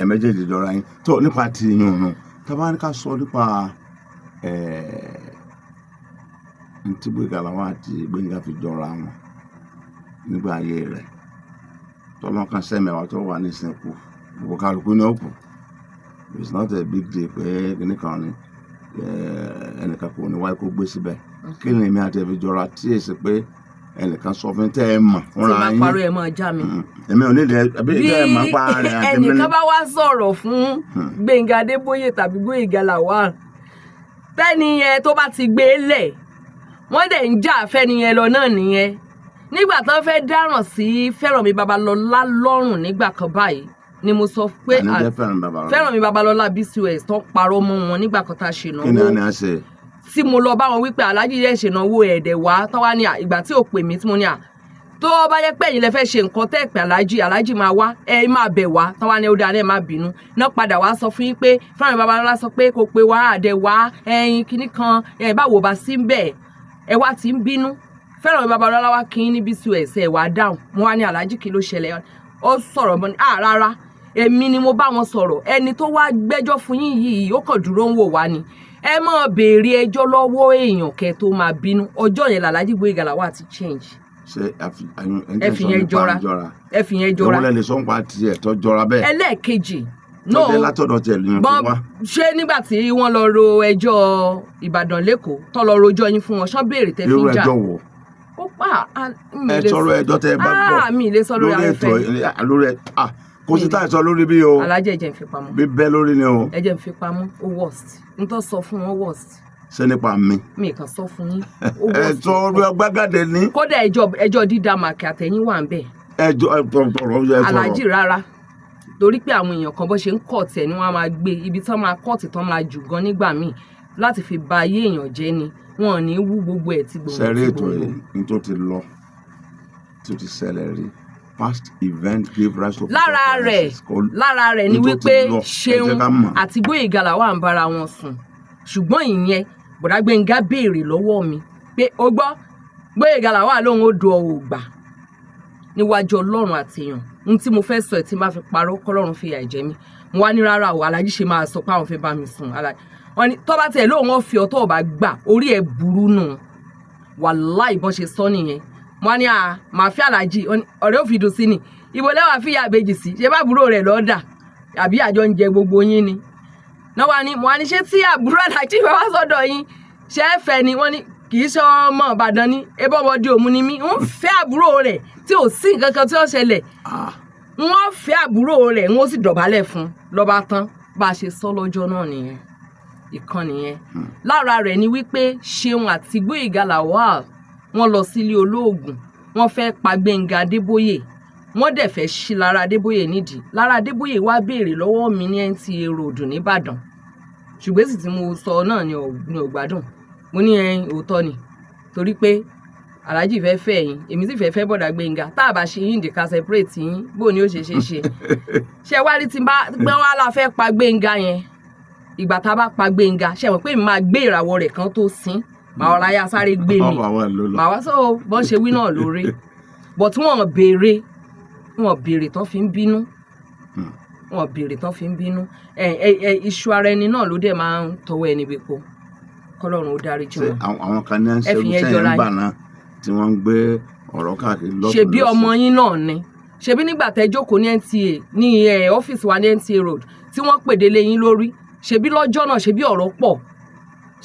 méjèèjì jọra yín tó nípa ti yín òun tábà ní ká sọ nípa ntí Gbénga làwọn àti Gbénga fi jọra wọn nígbà ayé rẹ̀ tọ́lọ́kan sẹ́mẹ̀wá tó wà ní ìsìnkú gbogbo kálukú ní òkú. It's not a big deal pé kìnnìkan ni ẹnìkan kò ní wáyé kó gbé síbẹ̀. Kí ni èmi àti ẹbí jọra tí èsì pé ẹnìkan sọ fún tẹ́ ẹ mọ̀ fúnra yín. tí máa parọ́ ẹ máa já mi. Èmi ò ní ìdí ẹbí tẹ́ ẹ mọ̀ pa rẹ̀ àti mi. ẹnìkan bá wá sọ̀rọ̀ fún Gbénga Adébóyè tàbí Gbóyèga Lawal tẹ́ni yẹn tó bá ti gbé lẹ̀ wọ́n dẹ̀ ń jà fẹ́ni yẹn lọ náà nìyẹn. Nígbà tó fẹ́ dáràn sí Fẹ́rànmi Babalọ́lá lọ́rùn nígbà kan báyìí ni mo sọ pé Fẹ́rànmi Babalọ́lá BCOS tó parọ́ mọ́ wọn nígbà kan tá a ṣe náwó. Kí ni a ní a ṣe? Tí mo lọ bá wọn wípé Alhaji yẹn ṣe náwó ẹ̀dẹ̀ wá tán wá ní ìgbà tí ò pè mí tí mo ní tó bá jẹ́ pé ẹ̀yin lẹ fẹ́ ṣe nǹkan tẹ́ pé Alhaji máa wá ẹ máa bẹ̀ wá tán wá ní ó dáa ẹ má bínú náà padà wá sọ fún yín pé Fẹ́rànmi Babalọ́lá sọ pé kò pé wá àdẹ wá ẹyin kinní kan báwo bá sí ń bẹ̀ ẹ wá ti ń bínú Fẹ́rànmi Babalọ́lá wá kí ní BCOS ẹ wá dáhùn mo wá ní Alhaji kí ló ṣẹlẹ̀ ó sọ̀rọ̀ mọ́ ní rárá èmi ni mo bá wọn sọ̀rọ̀ ẹni tó wá gbẹ́jọ́ fún yín yìí ó kàn dúró ń wò wá ni ẹ má béèrè ẹjọ́ lọ́wọ́ èèyàn kẹ́ tó máa bínú ọjọ́ yẹn Alhaji Gbóyèga Lawal ti change. Ṣé ẹ fi yẹn jọra ẹ fi yẹn jọra. ìwọlẹ̀ lè sọ nípa tiẹ̀ tó jọra bẹ́ẹ̀. ẹlẹ́ẹ̀kejì tó jẹ́ látọ̀dọ̀ tiẹ̀ lóyún tó wá. ṣé nígbà tí wọ́n lọ ro ẹjọ́ Ìbàdàn lẹ́kọ̀ọ́ tó lọ rojọ́ yín fún wọn ṣán béèrè tẹ́ fi ń jà. irú ẹjọ́ wo? ó pa ẹ sọ̀rọ̀ ẹjọ́ tẹ́ ẹ bá gbọ́ mi lè sọ lórí afẹ́fẹ́ lórí kò sí táì sọ lórí bí o. Alhaji ẹ̀jẹ̀ ń fi pamọ́. bí bẹ́ẹ̀ lórí ni o. ẹ̀jẹ̀ ń fi pamọ́ ó worst n tó sọ fún wọn worst. ṣé nípa mi. mi kàn sọ fún yín ó worst. ẹ̀tọ́ orí ọgbàgàdé ní. kódà ẹjọ́ dídá màkì àtẹ̀yìn wà ń bẹ̀. ẹjọ́ Alhaji rárá torí pé àwọn èèyàn kan bó ṣe ń kọ̀ọ̀tì ẹ̀ ni wọ́n á máa gbé ibi tí wọ́n máa kọ̀ọ̀tì tán máa jù gan nígbà míì láti fi ba ayé èèyàn jẹ́ ni wọn ò ní wú gbogbo ẹ̀ tí gbogbo. sẹ́rí ètò yìí ní tó ti lọ tó ti ṣẹlẹ̀ rí past event give rise to. lára rẹ̀ ni wípé Ṣeun àti Gbóyèga Lawal ń bára wọn sùn ṣùgbọ́n ìyẹn bọ̀dá Gbénga béèrè lọ́wọ́ mi pé o gbọ́ Gbóyèga Lawal lóun ó do ọ̀hún gbà níwájú Ọlọ́run àtèèyàn n tí mo fẹ́ sọ ẹ̀ tí n bá fi parọ́ kọ́lọ́run fi yà jẹ mí mo wá ní rárá o Alhaji ṣe máa sọ pé àwọn fẹ́ bá mi sùn wọn ni tó bá tiẹ̀ lóun ó fi ọtọ́ ọba gbà orí ẹ̀ burú nù wàláhì ìbọn ṣe sọ nìyẹn wọ́n ní màá fi Alhaji ọ̀rẹ́ ò fi dùn sí ni ìbò lẹ́wà fi ya àbèjì sí ṣé bá àbúrò rẹ̀ lọ́ọ́dà àbí àjọ ń jẹ gbogbo yín ni náà wà ní mo wá ní ṣé tí àbúrò Alhaji fẹ́ wá sọ́dọ̀ yín ṣé ẹ fẹ́ ni wọ́n ní kì í ṣe ọmọ Ìbàdàn ni ebó ọmọdé òmu ni mí ń fẹ́ àbúrò rẹ̀ tí ò sí nǹkan kan tí ó ṣẹlẹ̀ wọ́n fẹ́ àbúrò rẹ̀ wọ́n sì dọ̀bálẹ̀ fún lọ́ba tán bá a ṣe sọ lọ́jọ́ náà nìyẹn ìkan nìyẹn lára rẹ̀ ni wípé Ṣeun àti Gbóyèga Lawal wọ́n lọ sílé olóògùn wọ́n fẹ́ pa Gbénga Adébóyè wọ́n dẹ̀ fẹ́ ṣí Lára Adébóyè nídìí Lára Adébóyè wá béèrè lọ́wọ́ mi ní NTA Road nìbàdàn ṣùgbọ́n èsì tí mo sọ náà ni ò gbádùn mo ní òótọ́ ni torí pé Alhaji fẹ́ fẹ́ yín èmi sì fẹ́ bọ̀dà Gbénga tá a bá ṣe yín dìka separate yín bó ni ó ṣe ṣe wá rí tí bá gbẹ́ wá la fẹ́ pa Gbénga yẹn ìgbà tá a bá pa Gbénga ṣe mọ̀ pé mi máa gbé ìràwọ̀ rẹ̀ kan tó sín màá ọ̀la ya sáré gbé mi màá wá sọ bọ́n ṣe wí náà lórí but wọ́n béèrè tán fi ń bínú iṣu ara ẹni náà ló dẹ̀ máa ń tọwọ́ ẹni bípo kọ́lọ́run ó dárí jù wọn. àwọn kan ní ṣe ń gbà náà tí wọ́n ń gbé ọ̀rọ̀ káàkiri lọ́tọ̀ lọ́sọ̀. ṣebí ọmọ yín náà ni ṣebí nígbà tẹ́ jókòó ní NTA ní ọ́fíìsì wa ní NTA Road tí wọ́n pèdè lé yín lórí ṣebí lọ́jọ́ náà ṣebí ọ̀rọ̀ pọ̀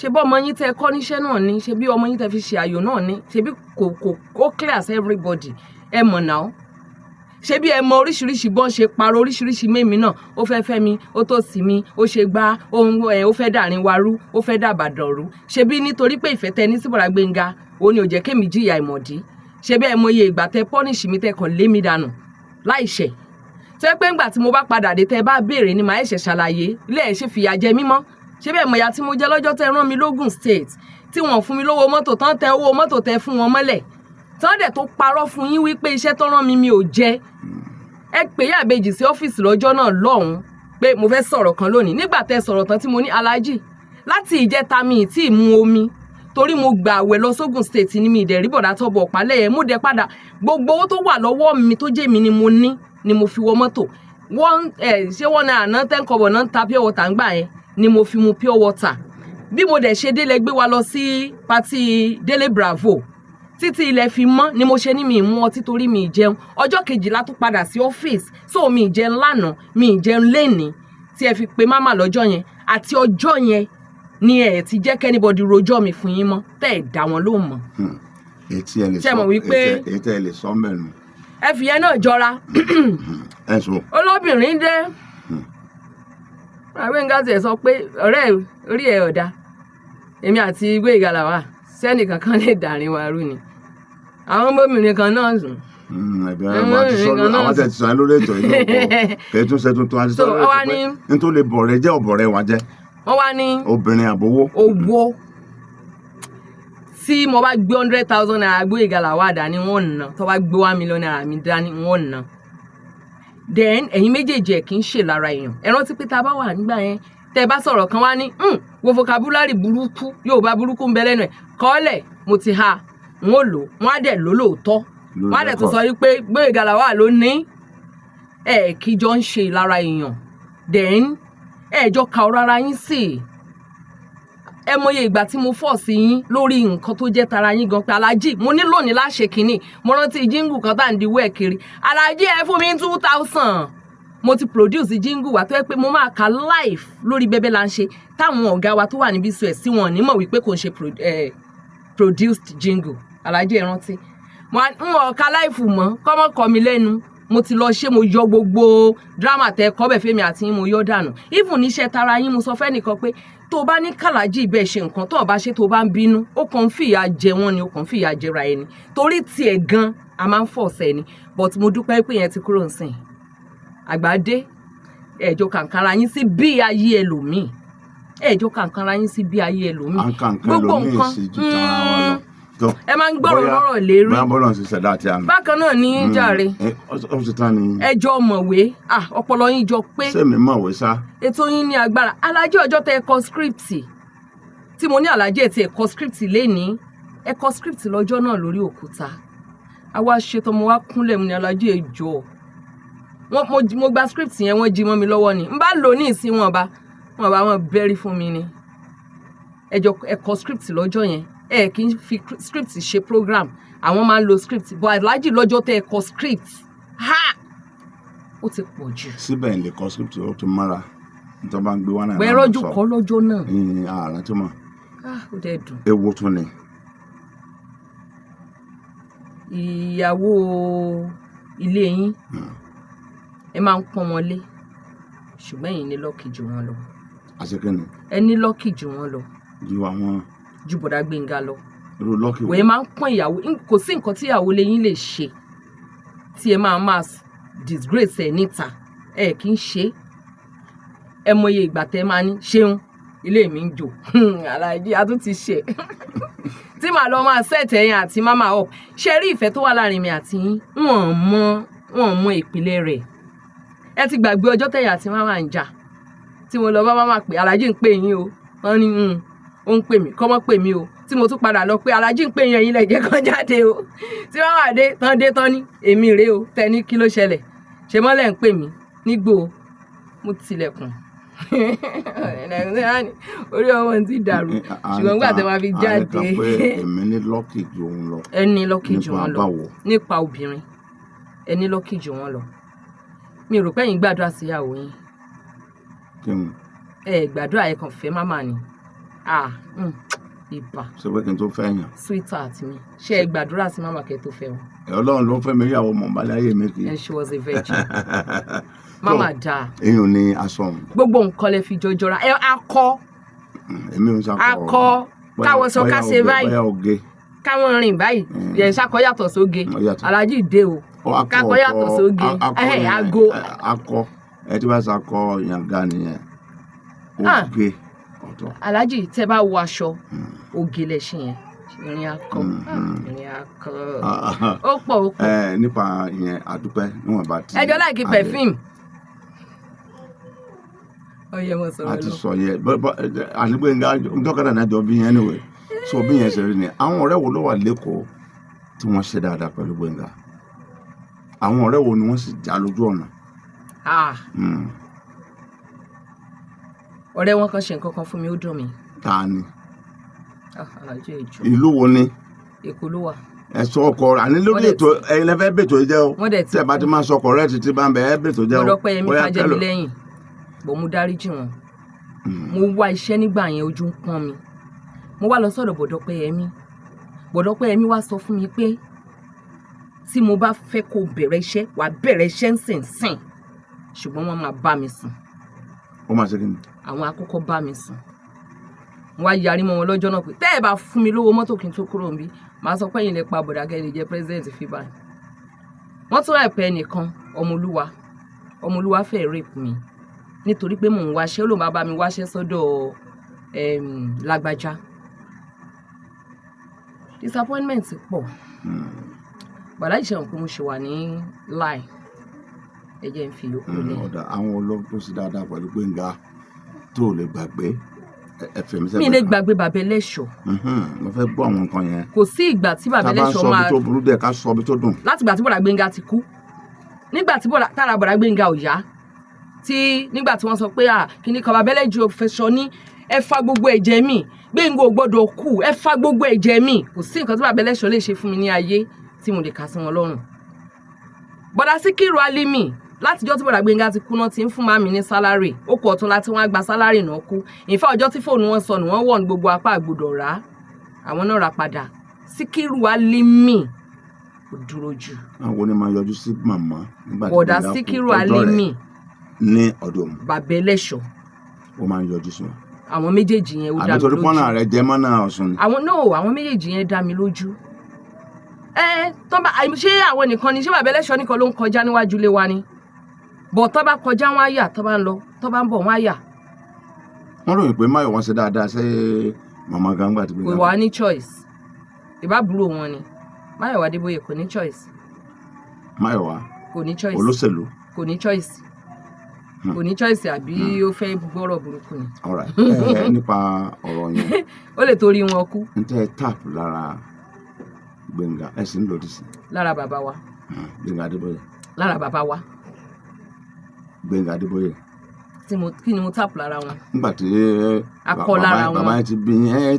ṣebí ọmọ yín tẹ́ kọ́ níṣẹ́ náà ni ṣebí ọmọ yín tẹ́ fi ṣe àyò náà ni ṣebí kò clear as everybody ẹ mọ̀ náà ṣebí ẹ mọ oríṣiríṣi bọ́n ṣe parọ́ oríṣiríṣi mẹ́mi náà ó fẹ́ fẹ́ mi ó tó sì mi ó ṣe gbá ó fẹ́ dàrin wa rú ó fẹ́ dàbàdàn rú ṣebí nítorí pé ìfẹ́ tẹ ní sí bọ̀dà Gbénga òun ni ò jẹ́ kémi jìyà ìmọ̀dí ṣebí ẹ mọ iye ìgbà tẹ pọ́nìṣì mi tẹ kàn lé mi dànù láìṣẹ̀ tẹ́ pé ńgbà tí mo bá padà dé tẹ́ bá béèrè ni màá ẹ̀ṣẹ̀ ṣàlàyé ilé ẹ̀ ṣe fìyà jẹ mímọ́ ṣé bẹ́ẹ̀ mọ̀yà tí mo jẹ́ lọ́jọ́ tẹ́ rán mi lógùn state tí wọ́n fún mi lówó mọ́tò tán tẹ owó mọ́tò tẹ fún wọn mọ́lẹ̀ tán dẹ̀ tó parọ́ fún yín wípé iṣẹ́ tó rán mi ò jẹ́ ẹ pè yá àbèjì sí ọ́fíìsì lọ́jọ́ náà lọ́hùn pé mo fẹ́ sọ̀rọ̀ kan lónìí nígbà tẹ́ sọ̀rọ̀ tán tí mo ní Alhaji láti ìjẹta mi tí ì mu omi torí mo gbà àwẹ̀ lọ sógùn state ni mi ìdẹ̀rí bọ̀dá tọ́bọ̀ ọ̀pálẹ̀ yẹn mú dẹ padà gbogbo owó tó wà lọ́wọ́ mi tó jẹ́ mi ni mo ní ni mo fi wọ mọ́tò ṣé wọ́n náà àná 10 kọ́bọ̀ náà ń ta pure water ń gbà yẹn ni mo fi mu pure water bí mo dẹ̀ ṣe délé gbé wa lọ sí pati Délé Bravo títí ilẹ̀ fi mọ́ ni mo ṣe ní mi ì mú ọtí torí mi ì jẹun ọjọ́ kejìlá tó padà sí ọ́fíìsì so mi ì jẹun lánàá mi ì jẹun lénìí tí ẹ fi pe máma lọ́jọ́ yẹn àti ọjọ́ yẹn ni ẹ ti jẹ́ kẹ́nibọ́dì rojọ́ mi fún yín mọ́ tẹ́ ẹ̀ dá wọn lóhùn mọ́. Etí ẹ lè sọ ètò ẹ lè sọ mẹ́nu. ẹ fi yẹn náà jọra. Ẹ sọ. olóbìnrin dé Gbénga tiẹ̀ sọ pé ọ̀rẹ́ orí ẹ̀ ọ̀dà èmi àti Gbénga làwà sẹ́nì kankan lè dàrin wa rú ni àwọn ọmọbìnrin kan náà sùn. Àwọn tẹ̀ ti sọ lórí ètò yìí náà kẹ́tún ṣe tuntun àti sọ́ọ́ rẹ̀ pé nítorí lè bọ̀ rẹ̀ jẹ́ ọ̀bọ̀ rẹ̀ wá jẹ́. wọ́n wá ní obìnrin àbówó. owó tí mo bá gbé 100,000 naira Gbénga làwà dání wọ́n ná tó bá gbé 1 million naira mi dání wọ́n ná. then ẹ̀yin méjèèjì ẹ̀ kì í ṣe lára èèyàn ẹ rántí pé tá a bá wà nígbà yẹn tẹ́ ẹ bá sọ̀rọ̀ kan wá ní wo vocabulary burúkú Yorùbá burúkú ń bẹ lẹ́nu ẹ̀ kọ́lẹ̀ mo ti ha n ó lò wọ́n á dẹ̀ lò lóòótọ́ wọ́n á dẹ̀ tó sọ wípé Gbénga làwà ló ní ẹ̀ kí jọ ń ṣe lára èèyàn then ẹ̀ jọ ka ọ̀rọ̀ ara yín sí ẹ mọye ìgbà tí mo fọ̀ sí yín lórí nǹkan tó jẹ́ tara yín gan pé aláàjì mo ní lónìí láṣẹ kínní mo rántí jíngù kan tá à ń diwọ́ ẹ̀ kiri aláàjì ẹ fún mi 2,000 mo ti produce jíngù wa tó yẹ pé mo máa ka live lórí bẹ́bẹ́ la ń ṣe táwọn ọ̀gá wa tó wà níbi sùn ẹ̀ sí wọn ní mọ̀ wípé kò ń ṣe produced jingle aláàjì ẹ rántí n ò ka live mọ́ kọ́mọ́ kọ́ mi lẹ́nu mo ti lọ ṣe mo yọ gbogbo drama tẹ kọ́ bẹ̀ fẹ́mi àti yín mo yọ dànù even níṣẹ́ tara yín mo sọ fẹ́ nìkan pé tó bá ní kàlájì bẹ́ẹ̀ ṣe nǹkan tó bá ṣe tó bá ń bínú ó kàn ń fìyà jẹ wọ́n ni ó kàn ń fìyà jẹra ẹni torí tiẹ̀ gan a máa ń fọ̀ọ̀sẹ̀ ni but mo dúpẹ́ pé yẹn ti kúrò nsìn àgbàdé ẹ̀jọ̀ kàǹkàrà yín sí bí ayé ẹlòmíì ẹ̀jọ̀ kàǹkàrà yín sí bí ayé ẹlòmíì gbogbo nǹkan ẹ máa ń gbọ́rọ̀ lọ́rọ̀ lérí bákan náà ní jàre ẹjọ́ mọ̀wé ọpọlọ yín jọ pé sẹ́mi mọ̀wé sá ètò yín ní agbára alájẹ ọjọ́ tẹ ẹ kọ script tí mo ní alájẹ tí ẹ kọ script lénìí ẹ kọ script lọ́jọ́ náà lórí òkúta àwa ṣetán mo wá kúnlẹ̀ mu ní alájẹ ẹjọ́ mo gba script yẹn wọ́n jí mọ́ mi lọ́wọ́ ni n bá lò ní ìsín wọn bá bẹ́rí fún mi ni ẹ kọ script lọ́jọ́ yẹn ẹ kì í fi script ṣe program àwọn máa ń lo script but aláàjì lọ́jọ́ tẹ́ ẹ kọ script ó ti pọ̀ jù. síbẹ̀ ń lè kọ script ó ti mọ́ra nítorí bá ń gbé wá náà. bẹ́ẹ̀ rọ́jò kọ́ lọ́jọ́ náà. ààrẹ tó mọ̀. ó dẹ̀ dùn. ewu tún ni. ìyàwó ilé yín ẹ máa ń pọ́n wọn lé ṣùgbọ́n ẹ̀yin ní lọ́ọ̀kì jù wọn lọ. àṣekẹ́ni. ẹ ní lọ́ọ̀kì jù wọn lọ. ju àwọn. ju bọ̀dá Gbénga lọ. irú lọ́ọ̀kì wo. wẹ́ẹ́ máa ń pọ́n ìyàwó kò sí nǹkan tí ìyàwó lẹ́yìn lè ṣe tí ẹ máa disgrace ẹ̀ níta ẹ kì í ṣe ẹ mọye ìgbà tẹ́ máa ní ṣeun ilé mi ń jò aláàjì a tún ti ṣe tí màá lọ máa set ẹ̀yin àti mama up ṣe rí ìfẹ́ tó wà láàrin mi àti yín wọ́n mọ ìpìlẹ̀ rẹ̀ ẹ ti gbàgbé ọjọ́ tẹ̀yin àti mama ń jà tí mo lọ bá mama pé aláàjì ń pè yín o wọ́n ní ó ń pè mí kọ́ mọ́ pè mí o tí mo tún padà lọ pé aláàjì ń pè yín ẹ̀yin lẹ́jẹ̀ kan jáde o tí mama dé tán ní èmi rèé o tẹ ní kí ló ṣẹlẹ̀ ṣe mọ́lẹ̀ ń pè mí nígbò mo tilẹ̀kùn orí ọmọ ti dàrú ṣùgbọ́n nígbà tí wọ́n fi jáde. èmi ní lọ́kì ju òun lọ. ẹ ní lọ́kì ju wọn lọ nípa obìnrin ẹ ní lọ́kì ju wọn lọ mi rò pé ẹ̀yin gbàdúrà síyàwó yín ẹ gbàdúrà ẹ kàn fẹ́ máma ni ibà. ṣé pé kí n tó fẹ́ yàn. sweetheart mi ṣé ẹ gbàdúrà sí máma kẹ́ tó fẹ́ wọn. Ọlọ́run ló fẹ́ mi ìyàwó mọ̀ọ́bálẹ̀ ayé mi kì í. and she was a virgin. mama da. èèyàn ní aṣọ òun. gbogbo nǹkan lè fi jọjọra ẹ akọ. èmi ò sàkọ. akọ káwọn sọ ká ṣe báyìí bóyá oge. káwọn rìn báyìí yẹn ṣàkọ yàtọ̀ sóge aláàjì dé o kákọ yàtọ̀ sóge ago. akọ ẹ tí wàá sàkọ yànga nìyẹn oge ọ̀tọ̀. aláàjì tẹ bá wọ aṣọ oge lẹ ṣe yẹn ìrìn akọ ìrìn akọ ó pọ̀ ó pọ̀. nípa ìyẹn àdúpẹ́ níwọ̀n bá ti. ẹjọ́ láìkí perfume. ọyẹ mo sọ̀rọ̀ lọ. àti sọ yẹ àdúgbò ntọ́kadà náà jọ bí yẹn anyway so bí yẹn ṣe rí ni àwọn ọ̀rẹ́ wo ló wà lẹ́kọ̀ọ́ tí wọ́n ṣe dáadáa pẹ̀lú Gbénga àwọn ọ̀rẹ́ wo ni wọ́n sì já lójú ọ̀nà. ọ̀rẹ́ wọn kan ṣe nǹkan kan fún mi ó dùn mí. ta ni. alájọ ìjọ. ìlú wo ni. Èkó ló wà. ẹ sọ ọkọ àní lórí ètò ẹ̀yin lẹ fẹ́ bètò jẹ́ o tí ẹ bá ti máa sọ correct tí bá ń bẹ ẹ bètò jẹ́ o. gbọ́dọ̀ pé Yẹmí Fájẹ́mi lẹ́yìn bọ̀ mo dáríjì wọn mo wá iṣẹ́ nígbà yẹn ojú ń pọ́n mi mo wá lọ sọ́dọ̀ Bọ̀dọ̀ pé Yẹmí wá sọ fún mi pé tí mo bá fẹ́ kó bẹ̀rẹ̀ iṣẹ́ wà bẹ̀rẹ̀ iṣẹ́ ńsìnsìn ṣùgbọ́n wọ́n máa bá mi sùn. ó máa ṣe kí ni. àwọn àkọ́kọ́ bá mi sùn mo wá yarí mọ́ wọn lọ́jọ́ náà pé tẹ́ ẹ bá fún mi lówó mọ́tò kí n tó kúrò níbí màá sọ pé ẹ̀yin lè pa bọ̀dà kẹ́ lè jẹ́ president FIBA. wọ́n tún àìpẹ́ ẹnìkan ọmọlúwa fẹ́ rape mi nítorí pé mò ń wáṣẹ́ ó lóun bá mi wáṣẹ́ sọ́dọ̀ lágbájá. disappointment pọ̀ bàdá ìṣẹ̀wọ̀n pé mo ṣe wà ní láì ẹ̀jẹ̀ ń fi yòókù lẹ̀. ọ̀dà àwọn olóòtú tó ṣe dáadáa pẹ̀lú Gbénga tó lè gbàgbé mi lè gbàgbé bàbá Ẹlẹ́ṣọ̀. mo fẹ́ gbọ́ àwọn nǹkan yẹn. kò sí ìgbà tí bàbá Ẹlẹ́ṣọ̀ máa. ká bá sọ bí tó burú dẹ̀ ká sọ bí tó dùn. láti ìgbà tí bọ̀dà Gbénga ti kú nígbà tí tára bọ̀dà Gbénga ò yá tí nígbà tí wọ́n sọ pé kíní kan bàbá Ẹlẹ́ṣọ̀ fẹsọ̀ ní ẹ fa gbogbo ẹ̀jẹ̀ mi Gbénga ò gbọ́dọ̀ kú ẹ fa gbogbo ẹ̀jẹ̀ mi kò sí nǹkan tí bàbá Ẹlẹ́ṣọ̀ lè ṣe fún mi ní ayé tí mo lè kà sí wọn lọ́rùn. bọ̀dà Síkírù Álímì látijọ́ tí bọ̀dà Gbénga ti kú náà ti ń fún màmí ní sálárì ó kọ̀ ọ̀tún láti wọ́n á gba sálárì náà kú ìfẹ́ ọjọ́ tí fóònù wọn sọnù wọ́n wọ̀ ní gbogbo apá àgbòdọ̀ rà àwọn náà rà padà Síkírù Álímì kò dúró jù. àwọn ni máa yọjú sí màmá nígbà tí bọ̀dà Síkírù Álímì ní ọ̀dọ̀ mi. bàbá Ẹlẹ́ṣọ̀ ó máa ń yọjú sí wọn. àwọn méjèèjì yẹn ó dá mi lójú. àbí torí pọ́nà rẹ̀ jẹ́ mọ́nà Ọ̀ṣun ni. àwọn méjèèjì yẹn dá mi lójú. ṣé àwọn nìkan ni ṣé bàbá Ẹlẹ́ṣọ̀ nìkan ló ń kọjá níwájú ilé wa ni bọ̀ tó bá kọjá wọn á yà tó bá ń lọ tó bá ń bọ̀ wọn á yà. wọ́n ròyìn pé Máyọ̀wá ṣe dáadáa ṣé màmá Gàǹgbà ti gbé. kò wá ní choice ìbábúrò wọn ni Máyọ̀wá Adébóyè kò ní choice. Máyọ̀wá kò ní choice olóṣèlú kò ní choice kò ní choice àbí ó fẹ́ gbọ́rọ̀ burúkú ni. nípa ọ̀rọ̀ yẹn ó lè torí wọn kú. n tẹ́ tap lára Gbénga ẹ̀ sì ń lòdì sí. lára bàbá wa. Gbénga Adébóyè. lára bàbá wa. Gbénga Adébóyè. kí ni mo tap lára wọn. nígbà tí akọ lára wọn bàbá yẹn ti bí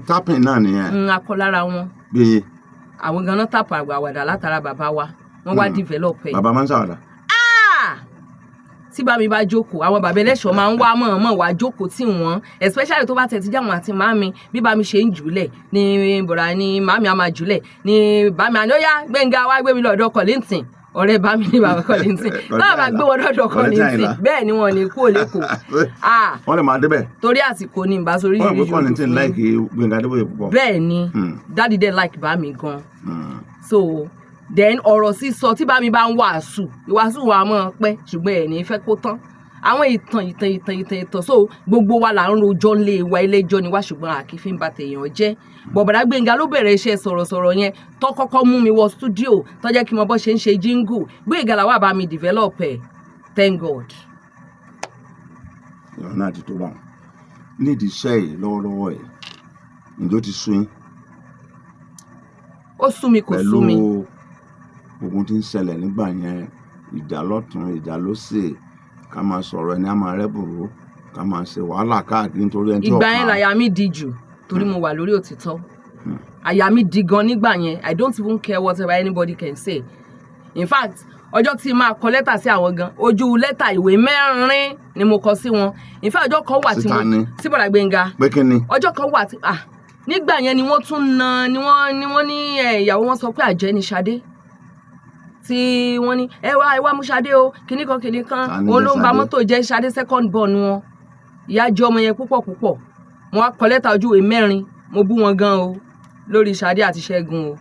tapping náà nìyẹn. akọ lára wọn. bí. àwọn ganan tap àwàdà látara bàbá wa wọn wá develop ẹ. bàbá máa ń ṣàwàdà. tí bá mi bá jókòó àwọn bàbá Ẹlẹ́ṣọ̀ máa ń wá mọ̀ọ́mọ̀ wá jókòó tí wọ́n especially tó bá tẹ̀ tí jáwọn àti màmí bí bá mi ṣe ń jùlẹ̀ ní bọ̀dà ní màmí á máa jùlẹ̀ ní bá mi àná yá Gbénga wá gbé mi lọ́dọ̀ Kollington ọ̀rẹ́ bá mi ní bàbá Kollington náà bá gbé wọn lọ́dọ̀ Kollington bẹ́ẹ̀ ni wọn ní kú òlé kò. wọ́n lè máa débẹ̀. torí àsìkò ni ìbá sórí ìrírí yòókù Kollington like Gbénga Adébóyè púpọ̀. bẹ́ẹ̀ ni dáàdi dẹ̀ like bá mi gan so then ọ̀rọ̀ sísọ tí bá mi bá ń wàásù ìwàásù wa mọ́ pẹ́ ṣùgbọ́n ẹ̀ ní fẹ́ kó tán àwọn ìtàn so gbogbo wa là ń rojọ́ lé wa ilé-ẹjọ́ ni wá ṣùgbọ́n àkì fi ń ba tèèyàn jẹ́ bọ̀bọ̀dá Gbénga ló bẹ̀rẹ̀ iṣẹ́ sọ̀rọ̀sọ̀rọ̀ yẹn tó kọ́kọ́ mú mi wọ stúdíò tó jẹ́ kí n mọ bó ṣe ń ṣe jingle Gbénga làwọn àbá mi develop ẹ̀ thank God. ìrọ̀ náà ti tó bá wọn nídìí iṣẹ́ yìí lọ́wọ́lọ́wọ́ ẹ̀ ǹjọ́ ti sún yín. ó sú mi kò sú mi. pẹ̀lú ogun tí ń ṣẹlẹ̀ nígbà yẹn ìjà lọ́tún ìjà lósì ká máa sọ̀rọ̀ ẹni á máa rẹ́bùrú ká máa ṣe wàhálà káàkiri nítorí ẹni tí ọ̀pá. ìgbà yẹn làyà mi di jù torí mo wà lórí òtítọ́ àyà mi di gan nígbà yẹn I don't even care whatever anybody can say in fact ọjọ́ tí máa kọ lẹ́tà sí àwọn gan ojú lẹ́tà ìwé 4 ni mo kọ sí wọn in fact ọjọ́ kan wà tí mo sí bọ̀dà Gbénga pé kí ni ọjọ́ kan wà tí nígbà yẹn ni wọ́n tún na ni wọ́n ní ìyàwó wọn sọ pé àjẹ́ ni Ṣadé tí wọ́n ní ẹ wá mú Ṣadé o kìnnìkan òun ló ń ba mọ́tò jẹ́ Ṣadé second born wọn ìyá jẹ́ ọmọ yẹn púpọ̀ wọ́n á kọ lẹ́tà ojúwe 4 mo bú wọn gan o lórí Ṣadé àti Ṣẹ́gun o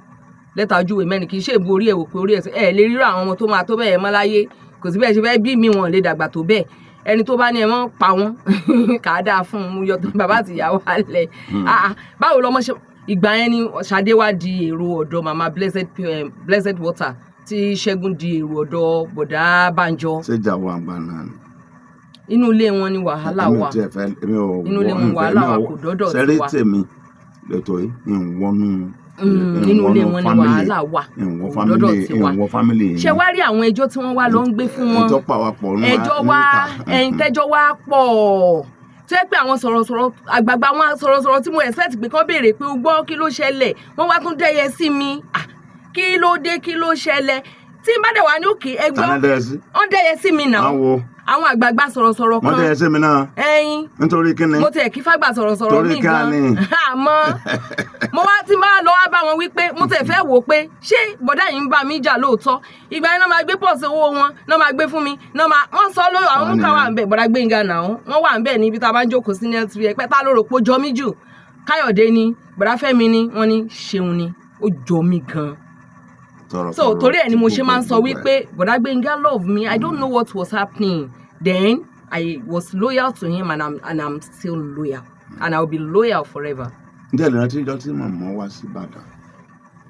lẹ́tà ojúwe 4 kì í ṣe ìbú orí ẹ̀ wò pé orí ẹ̀ lè rírọ àwọn ọmọ tó máa tó bẹ́ẹ̀ mọ́ láyé kò sí bẹ́ẹ̀ ṣe fẹ́ bí mi wọn lè dàgbà tó bẹ́ẹ̀ ẹni tó bá ní ẹ mọ́ pa wọ́n kà á dáa fún un yọ bàbá àti ìyàwó alẹ̀ báwo lọmọ ṣe ìgbà yẹn ni Ṣadé wá di èrò ọ̀dọ̀ mama blessed water tí Ṣẹ́gun di èrò ọ̀dọ̀ bọ̀dá Bánjọ. ṣé ìjà wà gbà náà ni. inú ilé wọn ni wàhálà wà inú ilé wọn wàhálà wà kò dọ́dọ̀ sí wa. sẹ́rí tèmi lẹ́tọ̀ yìí ìwọ́nú nínú ilé wọn ni wàhálà wà kò dọ́dọ̀ sí wa. ṣé wá rí àwọn ẹjọ́ tí wọ́n wá lọ ń gbé fún wọn ẹjọ́ wá pọ̀ tó yẹ pé àwọn sọ̀rọ̀sọ̀rọ̀ àgbààgbà wọn sọ̀rọ̀sọ̀rọ̀ tí mo expect pé kán béèrè pé o gbọ́ kí ló ṣẹlẹ̀ wọ́n wá tún dẹ́yẹ sí mi kí ló dé kí ló ṣẹlẹ̀ tí n bá dẹ̀ wá ní òkè ẹgbọ́n Tànádẹ́sí. wọ́n dẹ́yẹ sí mi náà Àwo. àwọn àgbààgbà sọ̀rọ̀sọ̀rọ̀ Wọ́n kan tẹ̀yẹ sí mi náà. ẹyin Nítorí kíni? mo tẹ̀ kí fágbà sọ̀rọ̀sọ̀rọ̀ Torí mi ká gan ni. àmọ́ mo wá ti máa lọ wá bá wọn wípé mo tẹ̀ fẹ́ wò pé ṣé bọ̀dá yìí ń bá mi jà lóòótọ́ ìgbà yẹn náà máa gbé pọ̀ sí owó wọn náà máa gbé fún mi náà máa wọ́n sọ lórí àwọn múkà wà ń bẹ̀ bọ̀dá Gbénga náà wọ́n wà ń bẹ̀ níbi tá a bá ń jókòó sí netv ẹ̀pẹ́ tá ló rò pé ó jọ mí jù Káyọ̀dé ni bọ̀dá Fẹ́mi ni wọ́n ní Ṣeun ni ó jọ mí gan so torí ẹ̀ ni mo ṣe máa ń sọ wípé bọ̀dá Gbénga love me I don't know what was happening then I was loyal to him and I'm still loyal and I'll be loyal forever. Ǹjẹ́ ìlera tí ìjọ tí màmá wá sí Ìbàdàn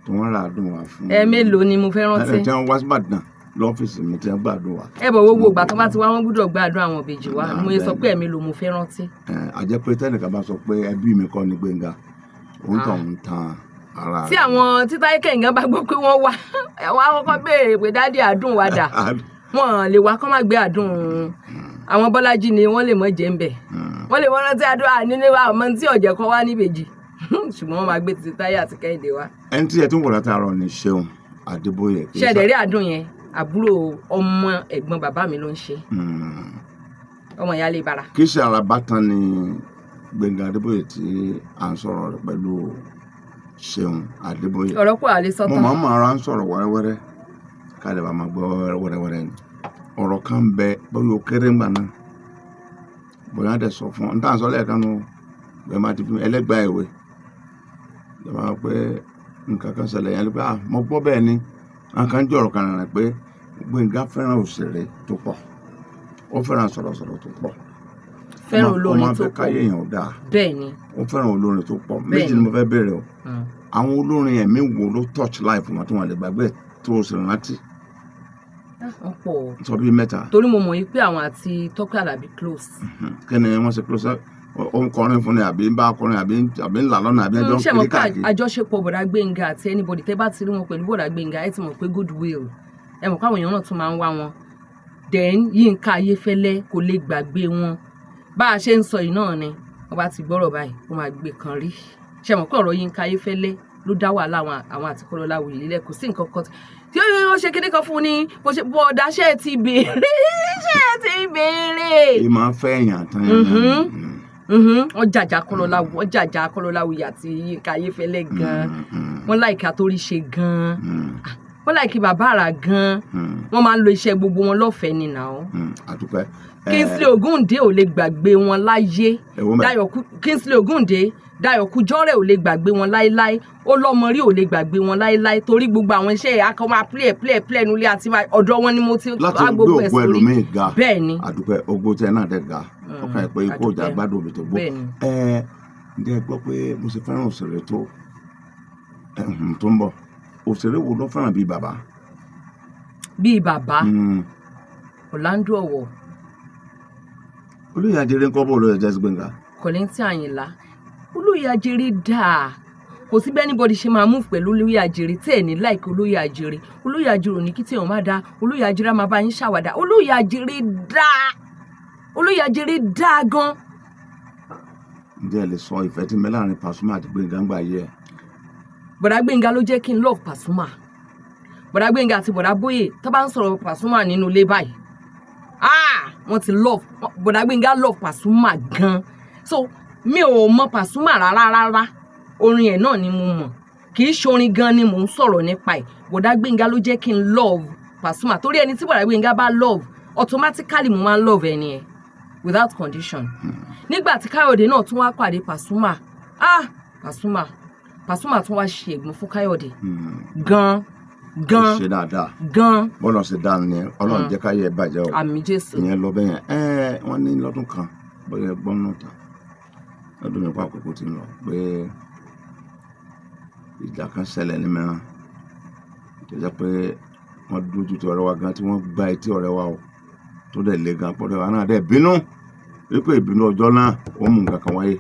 tí wọ́n ra àdùn wá fún mélòó ni mo fẹ́ rántí. tí wọ́n wá sí Ìbàdàn lọ́fíìsì mi tí wọ́n gbàdùn wá. ẹ bọ̀ gbogbo ìgbà tó bá ti wá wọn gbúdọ̀ gbàdúrà àwọn ìbejì wa mo sọ pé mélòó mo fẹ́ rántí. Àjẹ́ pé tẹ́nìkan bá sọ pé ẹbí mi kọ́ ni Gbénga òun tàn ń tan ara rẹ̀. tí àwọn títà Kẹ́hìngán bá gbọ́ pé wọ́n wá àwọn akọ́kọ́ béèrè pé dádì àdùn wa dà wọ́n lè wá kọ́ má gbé àdùn àwọn Bọ́lájí ni wọ́n lè mọ̀ jẹ́ ń bẹ̀ wọ́n lè mọ̀ rántí àdúrà nínú àwọn tí ọ̀jẹ̀ kan wá níbejì ṣùgbọ́n wọ́n máa gbé ti Táyé àti Kẹ́hìndé wá. Ẹni tí ẹ tún wọ̀ látàárọ̀ ni Ṣeun Adébóyè. ṣẹ̀dẹ̀rí àdùn yẹn àbúrò ọmọ ẹ̀gbọ́n bàbá mi ló ń ṣe ọmọ ìyáálé bara. kì í ṣe alábàtàn ni Gbénga Adébóyè tí à ń sọ̀rọ̀ rẹ̀ pẹ̀lú Ṣeun Adébóyè. ọ̀rọ̀ pọ̀ àlè sọ́tàn. mo máa ara ń sọ̀rọ̀ wẹ́rẹ́wẹ́rẹ́ káàdì bá máa gbọ́ wẹ́rẹ́wẹ́rẹ́ ni ọ̀rọ̀ kan bẹ bóyá o kéré ńgbà náà bóyá dẹ̀ sọ fún ọ níta sọ lẹ́ẹ̀kan nu bẹ́ẹ̀ máa ti fi ẹlẹ́gbàá ìwé ẹ máa pẹ́ nǹkan kan ṣẹlẹ̀ yẹn pé mo gbọ́ bẹ́ẹ̀ ni nǹkan jẹ́ ọ̀rọ̀ kan rẹ̀ pé Gbénga fẹ́ràn òṣèré tó pọ̀ ó fẹ́ràn sọ̀rọ̀sọ̀rọ̀ tó pọ̀ fẹ́ràn olórin tó ó máa fẹ́ pọ̀ káyé èèyàn dáa bẹ́ẹ̀ ni ó fẹ́ràn olórin tó pọ̀ méjì ni mo fẹ́ béèrè o àwọn olórin ẹ̀mí wo ló touch life wọn tí wọ́n lè gbàgbé tó o sì rántí wọ́n pọ̀ sọ bíi mẹ́ta. torí mo mọ̀ yí pé àwọn àti Tọ́pẹ́ Àlàbí close. kí ni wọ́n ṣe close ó ń kọrin fún ni àbí ń bá kọrin àbí ń là lọ́nà àbí ẹjọ́ ń ṣe mọ̀ kiri pé káàkiri. àjọṣepọ̀ bọ̀dá Gbénga àti anybody tẹ́ bá ti rí wọn pẹ̀lú bọ̀dá Gbénga ẹ ti mọ̀ pé good will ẹ mọ̀ káwọn èèyàn náà tún máa ń wá wọn then Yínká Ayéfẹ́lẹ́ kò lè gbàgbé wọn bá a ṣe ń sọ yìí náà ni wọ́n bá ti gbọ́rọ̀ báyìí wọ́n máa gbé kan rí ṣe mọ̀ pé ọ̀rọ̀ Yínká Ayéfẹ́lẹ́ ló dá wàhálà àwọn àti Kọ́lọ́láwuyì lílẹ̀ kò sí nǹkan kan tí ó ṣe kíní kan fún ni bó ṣe bọ̀dá ṣe ti béèrè ṣe ti béèrè. ìmọ̀ fẹ́ èèyàn tán yẹn wọ́n jàjà Kọ́lọ́láwuyì àti Yínká Ayéfẹ́lẹ́ gan-an wọ́n láìka torí ṣe gan-an wọ́n láìkí bàbá àrà gan-an wọ́n máa ń lo iṣẹ́ gbogbo wọn lọ́fẹ̀ẹ́ ni nà ó. àdúpẹ́. Kingsley Ogúndé ò lè gbàgbé wọn láyé Kingsley Ogúndé Dayọ̀ Kújọ́rẹ̀ ò lè gbàgbé wọn láéláé Olọ́mọrí ò lè gbàgbé wọn láéláé torí gbogbo àwọn iṣẹ́ akọ máa play nulẹ̀ àti ọ̀dọ̀ wọn ni mo ti láti gbé ògbó ẹlòmíì ga bẹ́ẹ̀ ni àdúpẹ́ ògbó tẹ náà dẹ̀ ga ọkàn ẹ̀ pé ikú òjà gbádùn òbí tó gbó ǹjẹ́ gbọ́ pé mo ṣe fẹ́ràn òṣèré tó ń bọ̀ òṣèré wo ló fẹ́ràn bíi bàbá. bíi bàbá Ọ̀làndó Ọ̀wọ̀. Olóyè Ajere ń kọ́ bó olóyè Jesse Gbénga. Kọ̀lẹ́ntì Àyìnlá Olóyè Ajere dáa kò sí bẹ́ẹ̀ anybody ṣe máa move pẹ̀lú Olóyè Ajere tẹ́ ẹ̀ ní like Olóyè Ajere Olóyè Ajere ò ní kí téèyàn má dáa Olóyè Ajere máa bá yín ṣàwàdà Olóyè Ajere dáa Olóyè Ajere dáa gan. ǹjẹ́ ẹ lè sọ ìfẹ́ tí ń bẹ láàrin Pasuma àti Gbénga ń gbà yẹ. Bọ̀dá Gbénga ló jẹ́ kí n love Pasuma Bọ̀dá Gbénga àti Bọ̀dá Bóyè tó bá ń sọ̀rọ̀ Pasuma nínú ilé báyìí wọ́n ti love Bọ̀dá Gbénga love Pasuma gan so mi ò mọ Pasuma rárá orin ẹ̀ náà ni mo mọ̀ kì í ṣorin gan ni mò ń sọ̀rọ̀ nípa ẹ̀ Bọ̀dá Gbénga ló jẹ́ kí n love Pasuma torí ẹni tí Bọ̀dá Gbénga bá love automatically mo máa ń love ẹni ẹ̀ without condition nígbà tí Káyọ̀dé náà tún wá pàdé Pasuma Pasuma tún wá ṣe ègbón fún Káyọ̀dé gan ṣe dáadáa gan bọ́lá ṣe dáa ni Ọlọ́run jẹ́ káyé ẹ bàjẹ́ o àmì Jésù ìyẹn lọ bẹ́yẹn wọ́n ní lọ́dún kan bóyá gbọ́n náà ta lọ́dún nípa àkókò tí ń lọ pé ìjà kan ṣẹlẹ̀ ní mìíràn tó jẹ́ pé wọ́n dójú ti ọ̀rẹ́ wa gan tí wọ́n gba etí ọ̀rẹ́ wa o tó dẹ̀ le gan pọ̀dọ̀ wa náà dẹ̀ bínú wípé ìbínú ọjọ́ náà ó mú nǹkan kan wáyé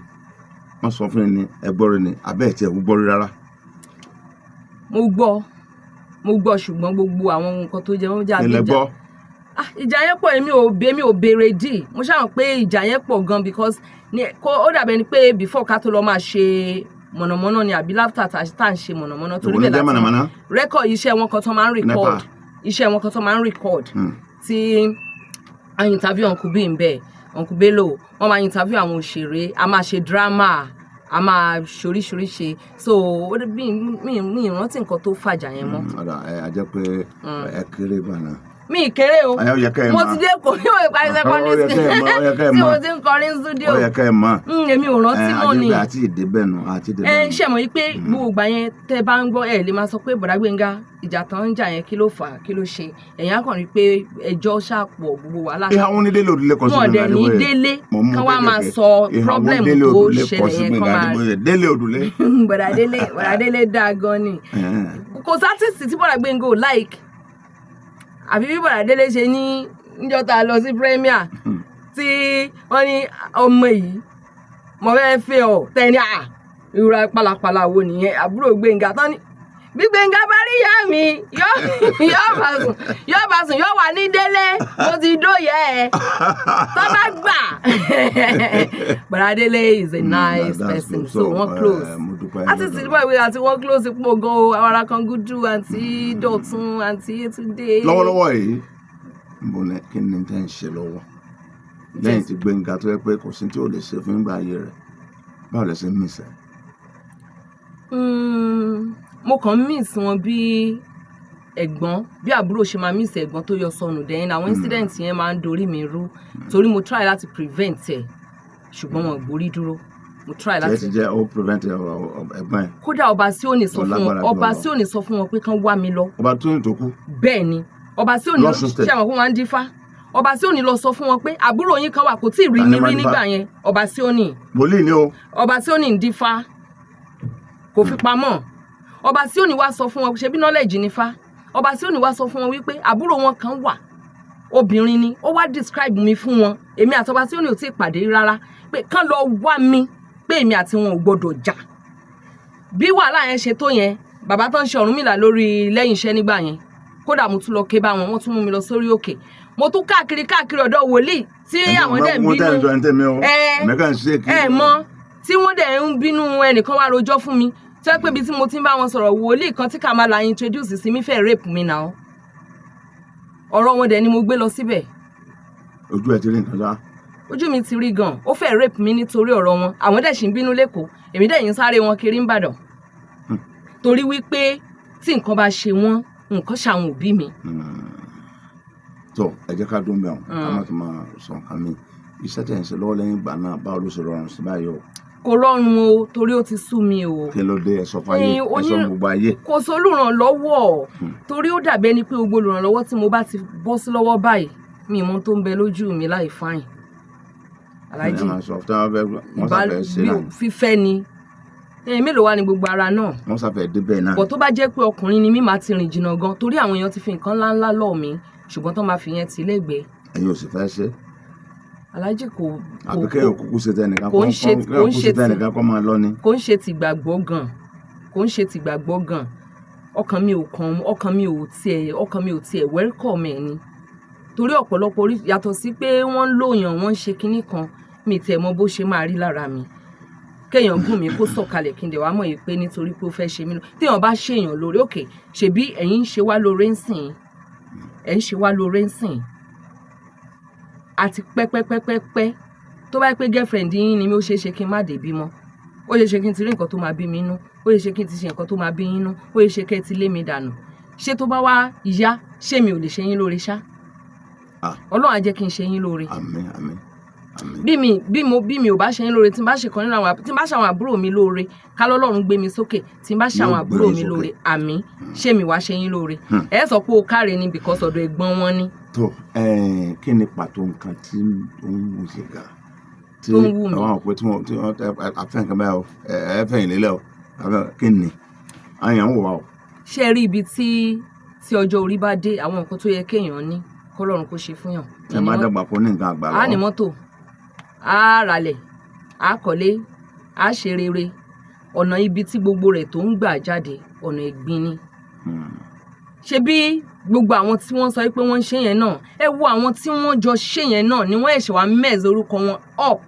wọ́n sọ fún ẹni ẹgbọ́rin ni abẹ́ ẹ̀ tí ẹ̀ gbọ́ rí rárá. mo gbọ́ ṣùgbọ́n gbogbo àwọn nǹkan tó jẹ wọ́n jà bí ilẹ̀ gbọ́. ìjà yẹn pọ̀ èmi ò béèrè dì mo ṣáà pé ìjà yẹn pọ̀ gan because ó dàbẹ̀ ni pé before ká tó lọ máa ṣe mọ̀nàmọ́ná ni àbí láftà tá à ń ṣe mọ̀nàmọ́ná torí Òun ló bẹ́ẹ̀ jẹ́ mọ̀nàmọ́ná? rẹ́kọ̀d iṣẹ́ wọn kan tó máa ń record Nepa. iṣẹ́ wọn kan tó máa ń record tí a interview Uncle B ń bẹ̀ Uncle Bello wọ́n máa interview àwọn òṣèré a máa ṣe drama a máa ṣoríṣiríṣi so mi ìrántí nǹkan tó fàjà yẹn mọ́. ọ̀dà a jẹ́ pé ẹ kéré bàná. mi kéré o Ó yẹ kẹ́ ẹ mo mọ̀. ti dé kò ní òye parí secondary Ó yẹ kẹ́ ẹ mọ̀, ó yẹ kẹ́ ẹ school tí mọ̀. mo ti ń kọrin studio Ó yẹ kẹ́ ẹ mọ̀. èmi ò rántí mọ́ ni àti ìdébẹ̀ nù àti ìdébẹ̀ nù. ṣe mọ̀ yìí pé gbogbo ìgbà yẹn tẹ́ bá ń gbọ́ ẹ̀ lè máa sọ pé Bọ̀dá Gbénga ìjà tán ń jà yẹn kí ló fà á kí ló ṣe ẹ̀yìn á kàn rí pé ẹjọ́ ṣàpọ̀ gbogbo wàhálà ìhà wọn ní délé òdùlé kan sí wọn dẹ̀ ní délé kán wá máa sọ problem tó ṣẹlẹ̀ yẹn kán máa délé òdùlé. Bọ̀dá Délé dáa gan ni kò sátìsì tí Bọ̀dá Gbénga ò like àbí bí Bọ̀dá Délé ṣe ní níjọ́ tá a lọ sí premier tí wọ́n ní ọmọ yìí mo fẹ́ fẹ́ ọ tẹ́ni ìrora pálapàla wo nìyẹn àbúrò Gbénga tán ni bí Gbénga bá rí ìyá mi yóò bá sùn yóò wà ní Délé mo ti dóye ẹ tó bá gbà. Bọ̀dá Délé is a nice person so wọ́n close àti tìlúbọ̀ ìwé àti wọ́n close pọ̀ gan o Awara Kangudu àti Dọ̀tun àti Yétúndé. lọ́wọ́lọ́wọ́ yìí mo ní kí ni tẹ́ ń ṣe lọ́wọ́ lẹ́yìn tí Gbénga tó yẹ pé kò sí tí ò lè ṣe fún ìgbà ayé rẹ̀ báwo lẹ ṣe ń mísẹ̀. mo kàn miss wọn bí ẹ̀gbọ́n bí àbúrò ṣe máa miss ẹ̀gbọ́n tó yọ sọnù dẹ́yìn àwọn incident yẹn máa ń dorí mi rú torí mo try láti prevent ẹ̀ ṣùgbọ́n wọn gborí dúró mo try láti. ṣe ti jẹ́ ó prevent ẹ̀gbọ́n ẹ̀. kódà ọba sí òní sọ fún wọn ọba sí òní sọ fún wọn pé kán wá mi lọ. ọba tó ní tó kú. bẹ́ẹ̀ ni ọba sí òní ṣe àwọn kó máa ń dífá ọba sí òní lọ sọ fún wọn pé àbúrò yín kan wà kò tí ì rí mi rí nígbà yẹn ọba sí òní. wòlíì ni o. ọba sí òní ń dífá kò fi pamọ́ ọba sí òní wá sọ fún wọn ṣe bí knowledge nífá ọba sí òní wá sọ fún wọn wípé àbúrò wọn kan wà obìnrin ni ó wá describe mi fún wọn èmi àti ọba sí òní ò tí ì pàdé rárá pé kán lọ wá mi pé èmi àti wọn ò gbọdọ̀ jà bí wàhálà yẹn ṣe tó yẹn bàbá tó ń ṣe Ọ̀rúnmìlà lórí lẹ́yìn iṣẹ́ nígbà yẹn kódà mo tún lọ ké bá wọn wọ́n tún mú mi lọ sórí òkè mo tún káàkiri ọ̀dọ̀ wòlíì tí àwọn dẹ̀ ń bínú mọ́ tí wọ́n dẹ̀ ń bínú ẹnìkan wá rojọ́ fún mi tí wọ́n pé ibi tí mo ti ń bá wọn sọ̀rọ̀ wòlíì kan tí Kamala introduce sí mi fẹ́ rape mi náà ọ̀rọ̀ wọn dẹ̀ ni mo gbé lọ síbẹ̀. ojú ẹ ti rí nǹkan sá. ojú mi ti rí gan ó fẹ́ rape mi nítorí ọ̀rọ̀ wọn àwọn dẹ̀ sì ń bínú lẹ́kọ̀ọ́ èmi dẹ̀ yín sáré wọn kiri ń bàdàn torí wípé tí nǹkan bá ṣe wọ́n nǹkan ṣàwọn òbí mi. tó ẹ jẹ́ ká dún bẹ́ẹ̀ ká má tó máa sọ nǹkan mi iṣẹ́ tẹ̀ ń ṣe lọ́wọ́ lẹ́yìn ìgbà náà báwo ló ṣe rọrùn sí báyìí o. kò rọrùn o torí ó ti sú mi o. kí ló dé ẹ̀sọ́ fáyé ẹ̀sọ́ gbogbo ayé. kò sí olùrànlọ́wọ́ torí ó dàbí ẹni pé gbogbo olùrànlọ́wọ́ tí mo bá ti bọ́ sí lọ́wọ́ báyìí mi mọ tó ń bẹ lójú mi láì fáyìn. aláàjì fífẹ́ ni mélòó wá ní gbogbo ara náà. wọ́n ṣàfẹ́ débẹ̀ náà. bọ̀ tó bá jẹ́ pé ọkùnrin ni mí máa ti rìn jìnnà gan torí àwọn èèyàn ti fi nǹkan ńláńlá lọ̀ mí ṣùgbọ́n tó máa fi yẹn tì lẹ́gbẹ̀ẹ́. ẹ̀yin ò sì fẹ́ ṣe. aláàjì kò àbí kéèyàn kúkú ṣe tẹnìkan kọ́ máa lọ ni. kò ń ṣe tìgbàgbọ́ gan ọkàn mi ò tiẹ̀ welcome ẹ̀ ni torí ọ̀pọ̀lọpọ̀ orí yàtọ̀ sí pé wọ́n ń lòyàn wọ́n ń ṣe kinní kan mi tẹ̀ mọ̀ bó ṣe máa rí lára mi kéèyàn gùn mí kó sọ̀kalẹ̀ kí n dẹ̀ wá mọ̀ yìí pé nítorí pé ó fẹ́ ṣe mí lọ téèyàn bá ṣèyàn lóore òkè ṣèbí ẹ̀yin ń ṣe wá lóore ń sìn àti pẹ́pẹ́pẹ́pẹ́ tó bá pé girlfriend yín ni mi ó ṣeé ṣe kí n má débí mọ́ ó ṣeé ṣe kí n ti rí nǹkan tó máa bí mi inú ó ṣeé ṣe kí n ti ṣe nǹkan tó máa bí yín inú ó ṣeé ṣe kẹ́ ẹ ti lé mi dànù ṣé tó bá wá ìyá ṣé mi ò lè ṣe yín lóore ṣá Ọlọ́run á jẹ́ kí n ṣe yín lóore. àmín àmín. bí mi ò bá ṣe yín lóore tí n bá ṣe kan nínú àwọn tí n bá ṣe àwọn àbúrò mi lóore ká lọ́lọ́run gbé mi sókè tí n bá ṣe àwọn àbúrò mi lóore àmín ṣé mi wá ṣe yín lóore ẹ sọ pé o káre ni because ọ̀dọ̀ ẹ̀gbọ́n wọn ni. tó kí ni pàtó nǹkan tí ó ń wù sí ga tó ń wù mí àwọn òpè tí wọ́n afẹ́ nǹkan báyọ̀ ẹ fẹ́ ìlélẹ̀ o kí ni àyàn ń wò wá o. ṣé rí ibi tí ọjọ́ orí bá dé àwọn nǹkan tó yẹ kéèyàn ní kọ́lọ́run kó ṣe fún yàn. ẹ má dàgbà kó ní nǹkan àgbà lọ. a ní mọ́tò a ralẹ̀ a kọ́lé a ṣe rere ọ̀nà ibi tí gbogbo rẹ̀ tó ń gbà jáde ọ̀nà ẹ̀gbin ni. ṣe bí gbogbo àwọn tí wọ́n sọ pé wọ́n ń ṣe yẹn náà ẹ wo àwọn tí wọ́n jọ ṣe yẹn náà ni wọ́n ẹ̀ṣẹ̀ wá mẹ́ẹ̀sì orúkọ wọn up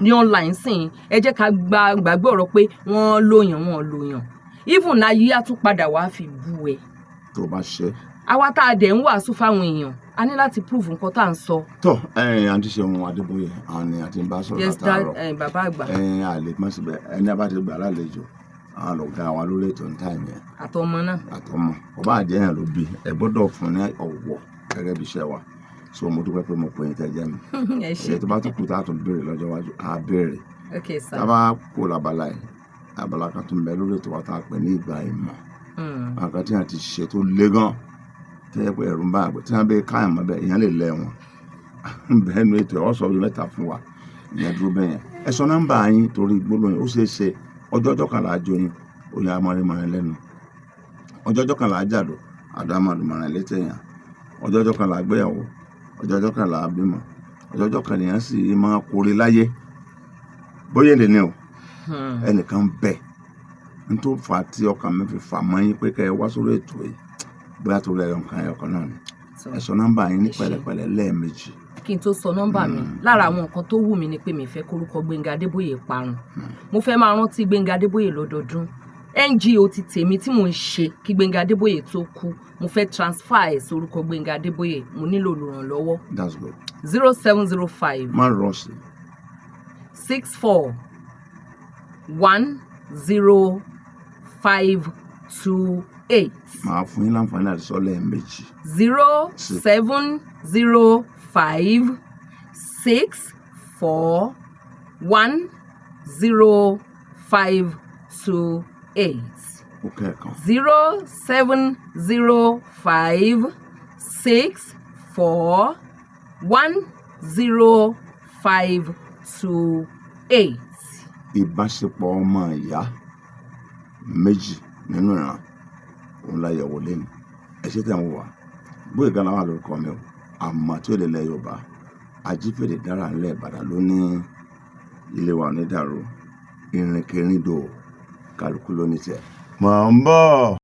ní online sìn ẹ jẹ́ ká gbàgbé ọ̀rọ̀ pé wọ́n lòyàn even ayé á tún padà wá fi bú ẹ. tó bá ṣe. àwa tá a dẹ̀ ń wàásù fáwọn èèyàn a ní láti prove nǹkan tá à ń sọ. tó àǹtí Ṣeun Adébóyè àwọn ni àti ń bá sọ̀rọ̀ látàárọ̀ bàbá àgbà. àlè mọ́ síbẹ̀ ẹni abá ti gbà lálejò àwọn lọ̀gá wa lórí ètò ní táìmù yẹn. àtọmọ náà. àtọmọ ọba àjẹyàn ló bí ẹ gbọ́dọ̀ fún ní ọ̀wọ̀ gẹ́gẹ́ bí iṣẹ́ wa so mo dúpẹ́ pé mo pè é tẹ́jẹ́ mi. ẹ ṣé. èyí tó bá tún kú tá a tún béèrè lọ́jọ́ iwájú á béèrè. okay sir. tá a bá kó labala yìí abala kan tún bẹ lórí ètò wa tá a pè ní ìgbà ìmọ̀. àwọn kan tí wọ́n ti ṣe tó lé gan tẹ́ ẹ pé ẹ̀rù ń bá àgbẹ̀ tí wọ́n bẹ káyàn mọ́ bẹ́ẹ̀ ìyẹn lè lẹ̀ wọn. bẹ́ẹ̀ ni ètò ọ̀ sọ mẹ́ta fún wa ìyẹn dúró bẹ́ẹ̀ yẹn. ẹ sọ nọ́mbà yín torí gbólóyìn ó ṣeé ṣe ọjọ́ kan là á jó yín oyin amọ̀rìnmọ̀rìn lẹ́nu ọjọ́ kan là á jàdó àdámọ̀rìnmọ̀rìn létí èèyàn ọjọ́ kan là á gbéyàwó ọjọ́ kan là á bímọ ọjọ́ kan nìyẹn sì máa kórè láyé bóyá èdè ni o ẹnìkan bẹ̀ n tó fà á tí ọkàn mi fi fà mọ́ yín pé kẹ́ ẹ wá sórí ètò yìí bóyá tó rẹ̀ ẹ̀yọ̀kan náà ni ẹ sọ nọ́mbà yín ní pẹ̀lẹ́pẹ̀lẹ́ lẹ́ẹ̀mejì. kí n tó sọ nọ́mbà mi lára àwọn nǹkan tó wù mí ni pé mi fẹ́ kórúkọ Gbénga Adébóyè parun mo fẹ́ máa rántí Gbénga Adébóyè lọ́dọọdún NGO ti tèmi tí mò ń ṣe kí Gbénga Adébóyè tó kú mo fẹ́ transfer ẹ̀ sórúkọ Gbénga Adébóyè mo nílò olùrànlọ́wọ́. That's good. 0705. má rọ̀ọ̀sì. 64 10528. màá fún yín láǹfààní àti sọ lẹ́ẹ̀mejì. 0705 64 10528. ó kẹ́ẹ̀kan. 0705 64 10528. ìbáṣepọ̀ ọmọ ìyá méjì nínú ìran òun la yẹ̀wò lẹ́nu ẹ ṣe tẹ̀ ń wò wá bóyá ìgbà làwọn àlòkọ mi o àmọ́ tí ó lè lẹ Yorùbá Ajífèdè dára ńlẹ̀ Ìbàdàn ló ní ilé wa onídàrú ìrìnkèrindò kálukú ló ní tiẹ̀. mọ̀ ń bọ̀.